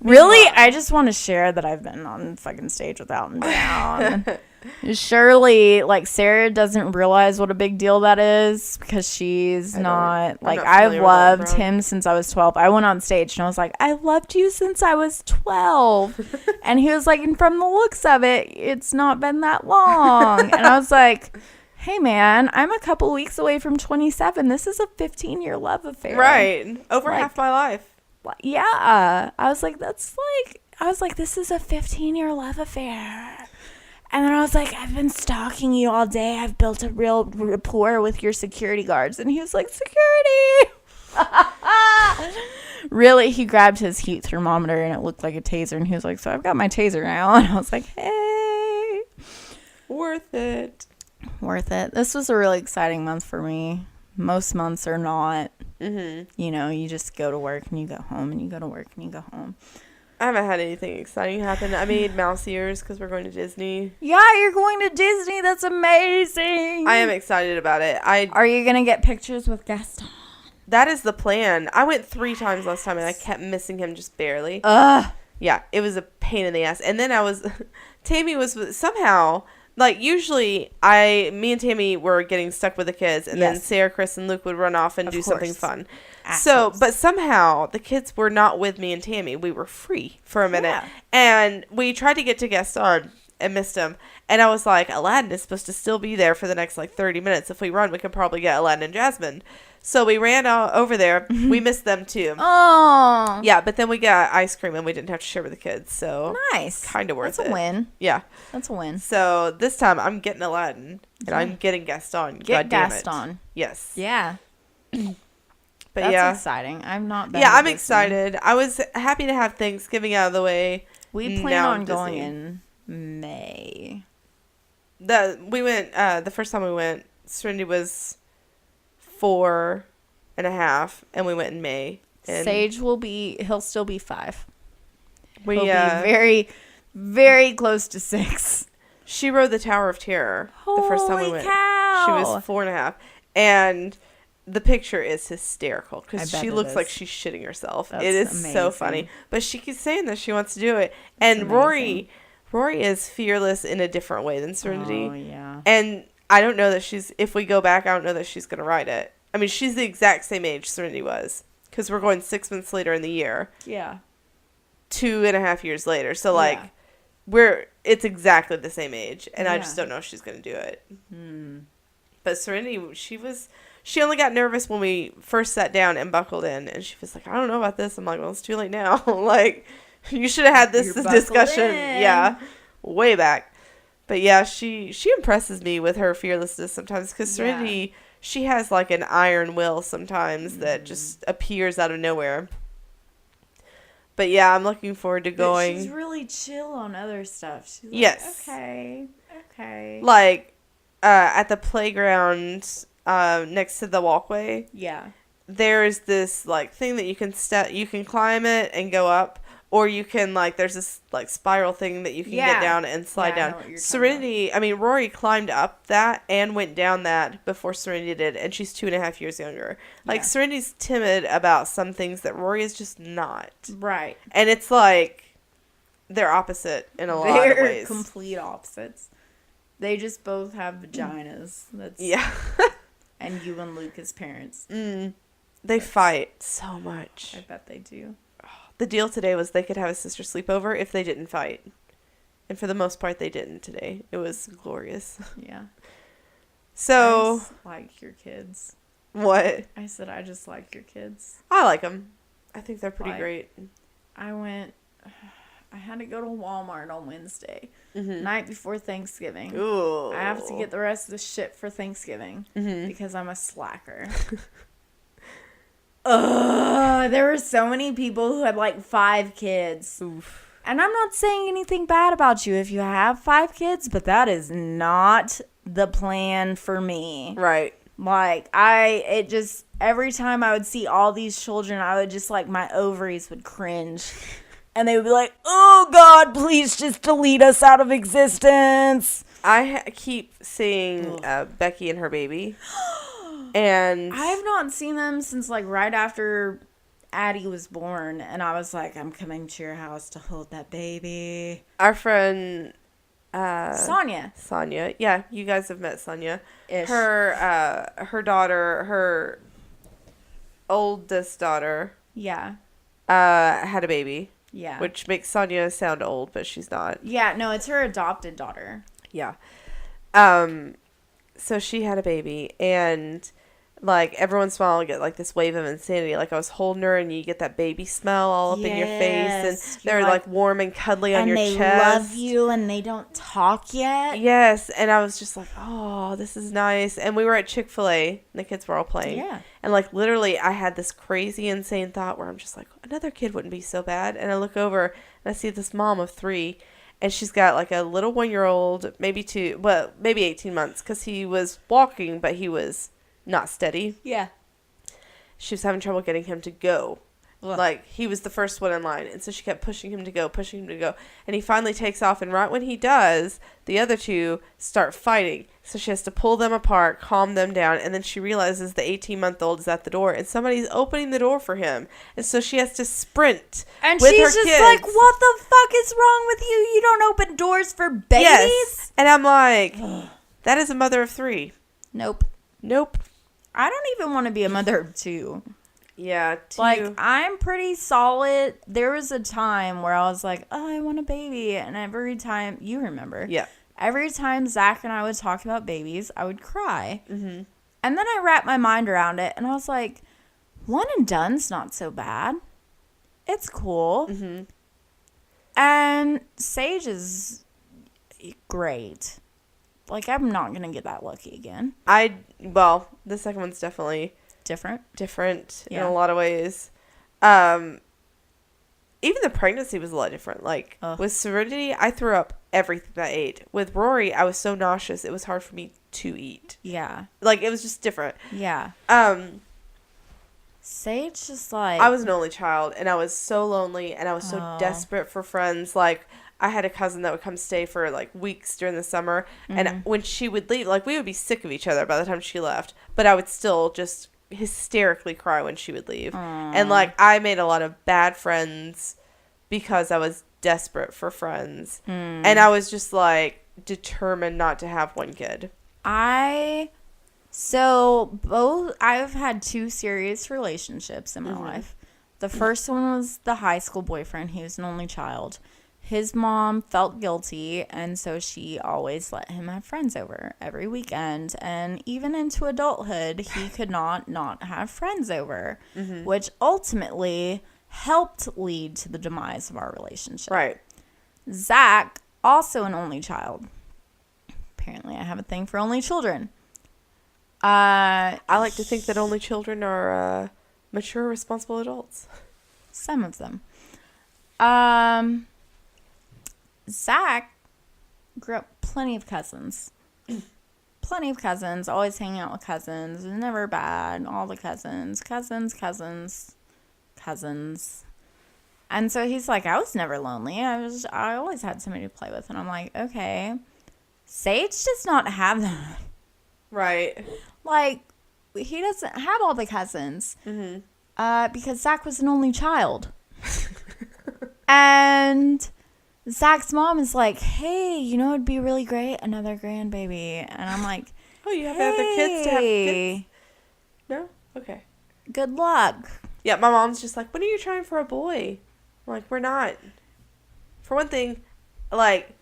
Really, I just want to share that I've been on fucking stage with Alton Brown. Surely, like, Sarah doesn't realize what a big deal that is because she's not, like, I've loved him since I was 12. I went on stage and I was like, I loved you since I was 12. And he was like, and from the looks of it, it's not been that long. And I was like, hey, man, I'm a couple weeks away from 27. This is a 15-year love affair. Right. Over half my life. Yeah. I was like, this is a 15-year love affair. And then I was like, I've been stalking you all day. I've built a real rapport with your security guards. And he was like, security. Really, he grabbed his heat thermometer and it looked like a taser. And he was like, so I've got my taser now. And I was like, hey. Worth it. This was a really exciting month for me. Most months are not. You know, you just go to work and you go home and you go to work and you go home. I haven't had anything exciting happen. I made mouse ears because we're going to Disney. Yeah, you're going to Disney. That's amazing. I am excited about it. Are you going to get pictures with Gaston? That is the plan. I went 3 times last time and I kept missing him just barely. Yeah, it was a pain in the ass. And then Tammy was somehow... Like, usually, me and Tammy were getting stuck with the kids, and then Sarah, Chris, and Luke would run off and do something fun. Assholes. So, but somehow, the kids were not with me and Tammy. We were free for a minute. Yeah. And we tried to get to Gaston and missed him. And I was like, Aladdin is supposed to still be there for the next, 30 minutes. If we run, we can probably get Aladdin and Jasmine. So we ran over there. We missed them, too. Oh. Yeah, but then we got ice cream, and we didn't have to share with the kids. So nice. Kind of worth it. That's a win. Yeah. That's a win. So this time, I'm getting Aladdin, and I'm getting Gaston. Get Gaston. Yes. Yeah. But that's exciting. I'm not bad. Yeah, I'm excited. I was happy to have Thanksgiving out of the way. We plan on going in May. The first time we went, Serenity was 4.5, and we went in May. And Sage he'll still be 5. He'll be very, very close to 6. She rode the Tower of Terror the first time we went. Cow. She was 4.5, and the picture is hysterical because she looks like she's shitting herself. It is amazing. So funny, but she keeps saying that she wants to do it. And Rory is fearless in a different way than Serenity. Oh yeah. And I don't know that if we go back, I don't know that she's going to ride it. I mean, she's the exact same age Serenity was because we're going 6 months later in the year. Yeah. 2.5 years later. So it's exactly the same age. And I just don't know if she's going to do it. But Serenity, she only got nervous when we first sat down and buckled in. And she was like, I don't know about this. I'm like, well, it's too late now. You should have had this discussion. Yeah. Way back. But yeah, she impresses me with her fearlessness sometimes because Serenity, she has an iron will sometimes that just appears out of nowhere. But yeah, I'm looking forward to going. But she's really chill on other stuff. She's okay. At the playground next to the walkway. Yeah. There's this thing that you can you can climb it and go up. Or you can, there's this, spiral thing that you can get down and slide down. Rory climbed up that and went down that before Serenity did, and she's 2.5 years younger. Serenity's timid about some things that Rory is just not. Right. And it's they're opposite in a lot of ways. They're complete opposites. They just both have vaginas. And you and Luke as parents. They fight so much. I bet they do. The deal today was they could have a sister sleepover if they didn't fight. And for the most part, they didn't today. It was glorious. Yeah. So. I just like your kids. What? I said I just like your kids. I like them. I think they're pretty great. I had to go to Walmart on Wednesday. Night before Thanksgiving. Ooh. I have to get the rest of the shit for Thanksgiving. Because I'm a slacker. There were so many people who had like 5 kids. Oof. And I'm not saying anything bad about you if you have 5 kids, but that is not the plan for me. Right. Like, every time I would see all these children, I would just, like, my ovaries would cringe. And they would be like, oh, God, please just delete us out of existence. I keep seeing Becky and her baby. And I have not seen them since, like, right after Addie was born. And I was like, I'm coming to your house to hold that baby. our friend Sonia. Yeah, you guys have met Sonia. Ish. Her daughter, her oldest daughter, Yeah. had a baby. Yeah. Which makes Sonia sound old, but she's not. Yeah, no, it's her adopted daughter. Yeah. So she had a baby, and like every once in a while I get like this wave of insanity. Like I was holding her, and you get that baby smell all up in your face, and they're like warm and cuddly on your chest. And they love you, and they don't talk yet. Yes, and I was just like, oh, this is nice. And we were at Chick-fil-A, and the kids were all playing. Yeah. And like literally, I had this crazy, insane thought where I'm just like, another kid wouldn't be so bad. And I look over, and I see this mom of 3. And she's got like a little 1-year-old, maybe 2, well, maybe 18 months, because he was walking, but he was not steady. Yeah. She was having trouble getting him to go. Ugh. Like, he was the first one in line. And so she kept pushing him to go. And he finally takes off. And right when he does, the other 2 start fighting. So she has to pull them apart, calm them down. And then she realizes the 18-month-old is at the door. And somebody's opening the door for him. And so she has to sprint And with she's her just kids. like, what the fuck is wrong with you? You don't open doors for babies? Yes. And I'm like, that is a mother of 3. Nope. Nope. I don't even want to be a mother of 2. Yeah. 2. Like, I'm pretty solid. There was a time where I was like, oh, I want a baby. And every time, you remember. Yeah. Every time Zach and I would talk about babies, I would cry. Mm-hmm. And then I wrapped my mind around it, and I was like, one and done's not so bad. It's cool. Mm-hmm. And Sage is great. Like, I'm not going to get that lucky again. Well, the second one's definitely different in a lot of ways. Even the pregnancy was a lot different. Like, with Serenity, I threw up everything I ate. With Rory, I was so nauseous, it was hard for me to eat. Yeah. Like, it was just different. Yeah. Sage just like... I was an only child, and I was so lonely, and I was so desperate for friends. Like, I had a cousin that would come stay for, like, weeks during the summer, and when she would leave, like, we would be sick of each other by the time she left, but I would still just hysterically cry when she would leave. And, like, I made a lot of bad friends because I was desperate for friends. And I was just, like, determined not to have one kid. I've had 2 serious relationships in my life. The first one was the high school boyfriend. He was an only child. His mom felt guilty, and so she always let him have friends over every weekend. And even into adulthood, he could not have friends over, which ultimately helped lead to the demise of our relationship. Right. Zach, also an only child. Apparently, I have a thing for only children. I like to think that only children are mature, responsible adults. Some of them. Zach grew up plenty of cousins. Always hanging out with cousins. Never bad. All the cousins. And so he's like, I was never lonely. I always had somebody to play with. And I'm like, okay. Sage does not have that. Right. Like, he doesn't have all the cousins. Because Zach was an only child. And Zach's mom is like, hey, it'd be really great, another grandbaby. And I'm like, oh, you have other kids to have kids? No? Okay. Good luck. Yeah, my mom's just like, when are you trying for a boy? I'm like, we're not. For one thing, like,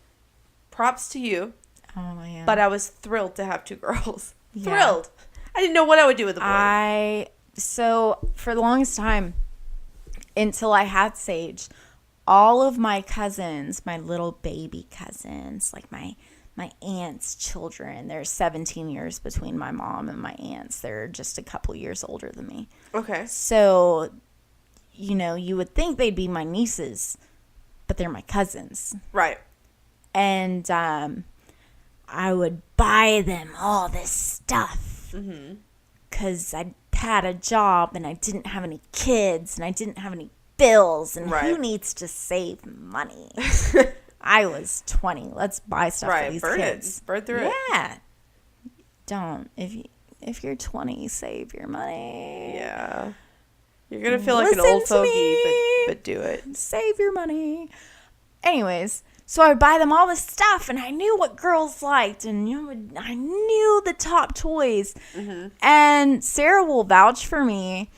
props to you. Oh, man. But I was thrilled to have 2 girls. Yeah. Thrilled. I didn't know what I would do with a boy. So, for the longest time, until I had Sage, all of my cousins, my little baby cousins, like my my aunt's children. There's 17 years between my mom and my aunts. They're just a couple years older than me. Okay. So, you would think they'd be my nieces, but they're my cousins. Right. And I would buy them all this stuff because I had a job and I didn't have any kids and I didn't have any bills. And who needs to save money? I was 20. Let's buy stuff for these kids. Burn through it. Yeah. Don't. If you're 20, save your money. Yeah. You're going to feel like an old fogey, but do it. Save your money. Anyways, so I would buy them all this stuff, and I knew what girls liked, and I knew the top toys. And Sarah will vouch for me.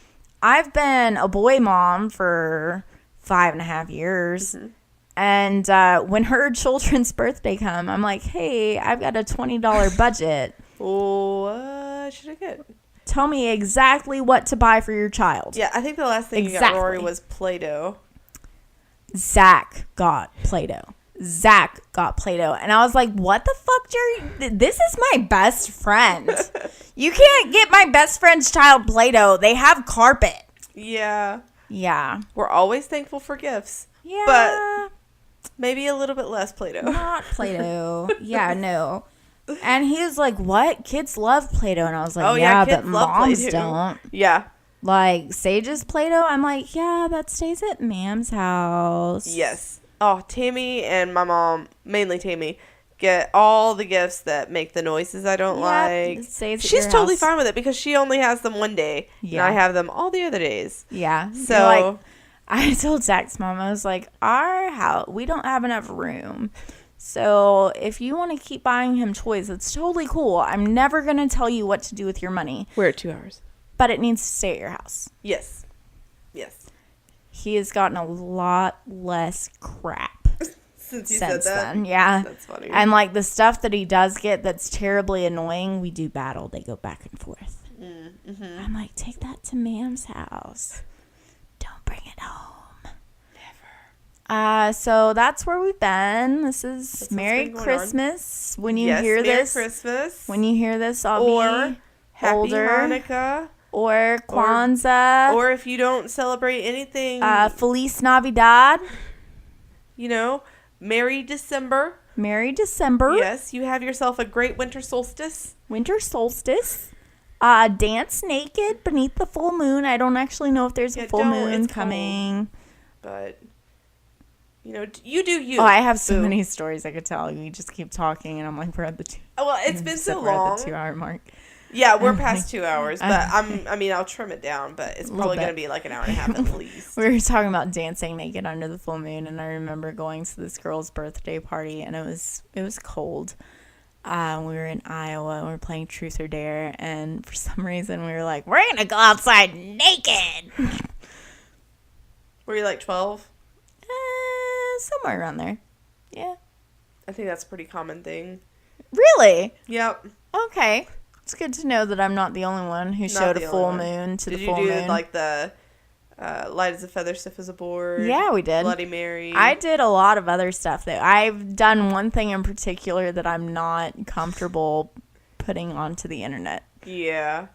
I've been a boy mom for 5.5 years. And when her children's birthday come, I'm like, hey, I've got a $20 budget. What should I get? Tell me exactly what to buy for your child. Yeah, I think the last thing you got Rory was Play-Doh. Zach got Play-Doh. And I was like, what the fuck, Jerry? This is my best friend. You can't get my best friend's child Play-Doh. They have carpet. Yeah. Yeah. We're always thankful for gifts. Yeah. But maybe a little bit less Play-Doh. Not Play-Doh. Yeah, no. And he was like, what? Kids love Play-Doh. And I was like, but moms don't. Yeah. Like, Sage's Play-Doh? I'm like, yeah, that stays at Mam's house. Yes. Oh, Tammy and my mom, mainly Tammy, get all the gifts that make the noises I don't like. She's totally fine with it because she only has them one day. Yeah. And I have them all the other days. Yeah. So like, I told Zach's mom, I was like, our house, we don't have enough room. So if you want to keep buying him toys, it's totally cool. I'm never going to tell you what to do with your money. We're at 2 hours. But it needs to stay at your house. Yes. Yes. He has gotten a lot less crap since said that. Then. Yeah. That's funny. And like the stuff that he does get that's terribly annoying, we do battle. They go back and forth. I'm like, take that to Mam's house. Don't bring it home. So that's where we've been. This is Merry Christmas. When you hear this, Merry Christmas. When you hear this, I'll be Happy older. Hanukkah. Or Kwanzaa. Or if you don't celebrate anything. Feliz Navidad. Merry December. Merry December. Yes, you have yourself a great winter solstice. Winter solstice. Dance naked beneath the full moon. I don't actually know if there's a full moon coming. Cold. But... you do you. Oh, I have so many stories I could tell. We just keep talking, and I'm like, we're at the 2. Well, it's been so long. We're at the 2-hour mark. Yeah, we're past 2 hours, but I'll trim it down, but it's probably going to be like an hour and a half at least. We were talking about dancing naked under the full moon, and I remember going to this girl's birthday party, and it was cold. We were in Iowa, and we were playing Truth or Dare, and for some reason we were like, we're going to go outside naked. Were you like 12? Somewhere around there. Yeah. I think that's a pretty common thing. Really? Yep. Okay. It's good to know that I'm not the only one who showed a full moon to the full moon. Did you do like the light as a feather, stiff as a board? Yeah, we did. Bloody Mary. I did a lot of other stuff though. I've done one thing in particular that I'm not comfortable putting onto the internet. Yeah.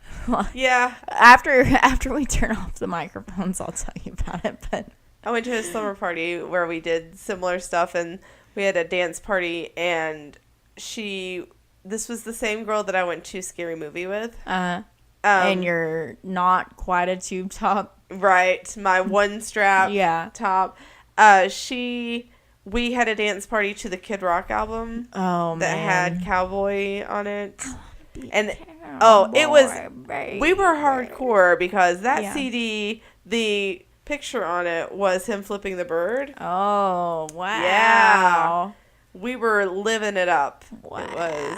Yeah. After we turn off the microphones, I'll tell you about it. But I went to a slumber party where we did similar stuff, and we had a dance party, and this was the same girl that I went to Scary Movie with. And you're not quite a tube top. Right. My one strap top. We had a dance party to the Kid Rock album. Oh, that man. had Cowboy on it. And Cowboy, it was, baby. we were hardcore because that CD, the picture on it was him flipping the bird. Oh, wow. Yeah. We were living it up. Wow. It was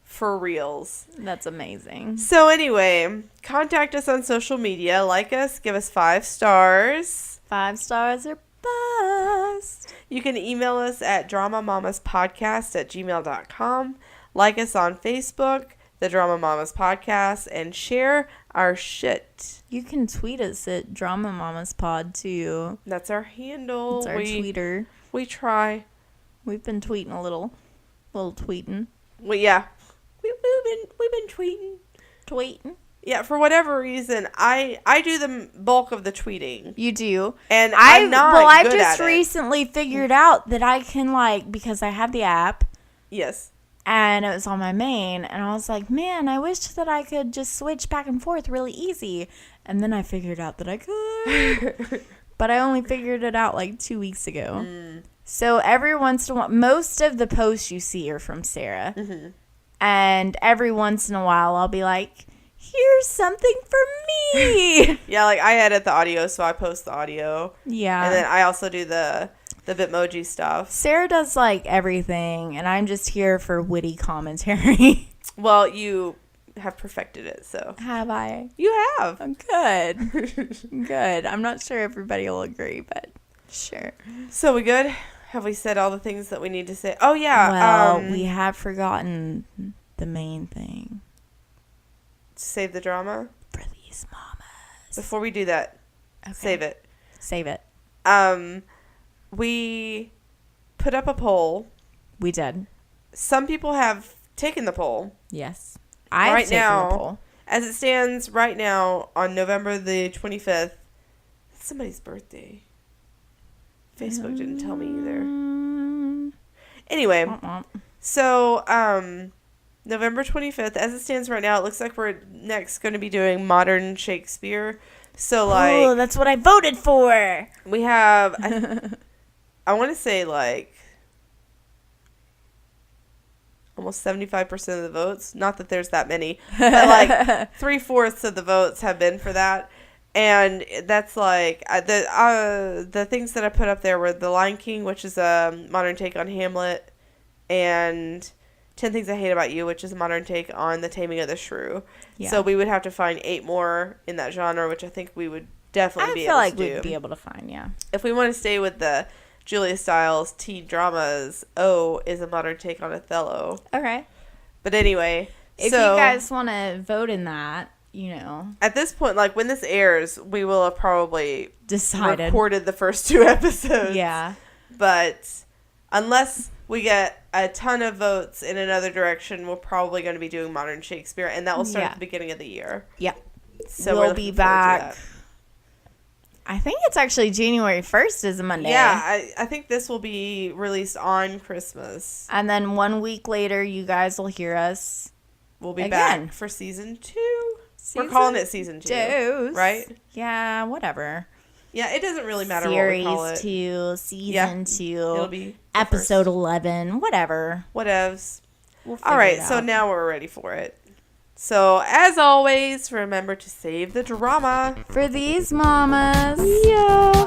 for reals. That's amazing. So anyway, contact us on social media. Like us. Give us 5 stars. 5 stars or bust. You can email us at dramamamaspodcast@gmail.com. Like us on Facebook, the Drama Mamas Podcast, and share our shit. You can tweet us at Drama Mamas Pod too. That's our handle. It's our tweeter. We try. We've been tweeting a little. little tweeting. Well, yeah. We've been tweeting. Tweeting. Yeah, for whatever reason, I do the bulk of the tweeting. You do. And I'm not good I've at just it. recently figured out that I can, like, because I have the app. Yes. And it was on my main. And I was like, man, I wish that I could just switch back and forth really easy. And then I figured out that I could. But I only figured it out, like, 2 weeks ago. So every once in a while, most of the posts you see are from Sarah. Mm-hmm. And every once in a while, I'll be like, here's something for me. Yeah, like I edit the audio, so I post the audio. Yeah. And then I also do the Bitmoji stuff. Sarah does, like, everything, and I'm just here for witty commentary. Well, you have perfected it, so. Have I? You have. I'm good. Good. I'm not sure everybody will agree, but sure. So we good? Have we said all the things that we need to say? Oh, yeah. Well, we have forgotten the main thing. Save the drama. For these mamas. Before we do that, Okay. save it. Save it. We put up a poll. We did. Some people have taken the poll. Yes. I've Right taken now, the poll. As it stands right now on November the 25th, it's somebody's birthday. Facebook didn't tell me either. Anyway, so November 25th, as it stands right now, it looks like we're next going to be doing Modern Shakespeare. So, like... Oh, that's what I voted for. We have... I want to say, like... almost 75% of the votes. Not that there's that many. But, like, 3/4 of the votes have been for that. And that's, like... the things that I put up there were The Lion King, which is a modern take on Hamlet. And... 10 Things I Hate About You, which is a modern take on The Taming of the Shrew. Yeah. So we would have to find 8 more in that genre, which I think we would definitely be able to do. I feel like we'd be able to find, yeah. If we want to stay with the Julia Stiles teen dramas, O is a modern take on Othello. Okay. But anyway, if you guys want to vote in that, you know. At this point, like when this airs, we will have probably recorded the first 2 episodes. Yeah. But unless we get a ton of votes in another direction, we're probably going to be doing Modern Shakespeare, and that will start at the beginning of the year. Yep. So we'll be back. I think it's actually January 1st is a Monday. Yeah, I think this will be released on Christmas. And then 1 week later, you guys will hear us. We'll be back for season 2. We're calling it season 2, right? Yeah, whatever. Yeah, it doesn't really matter what we call it. Series 2, season 2, it'll be episode 11, whatever. Whatevs. We'll all right, so now we're ready for it. So, as always, remember to save the drama. For these mamas. Yeah.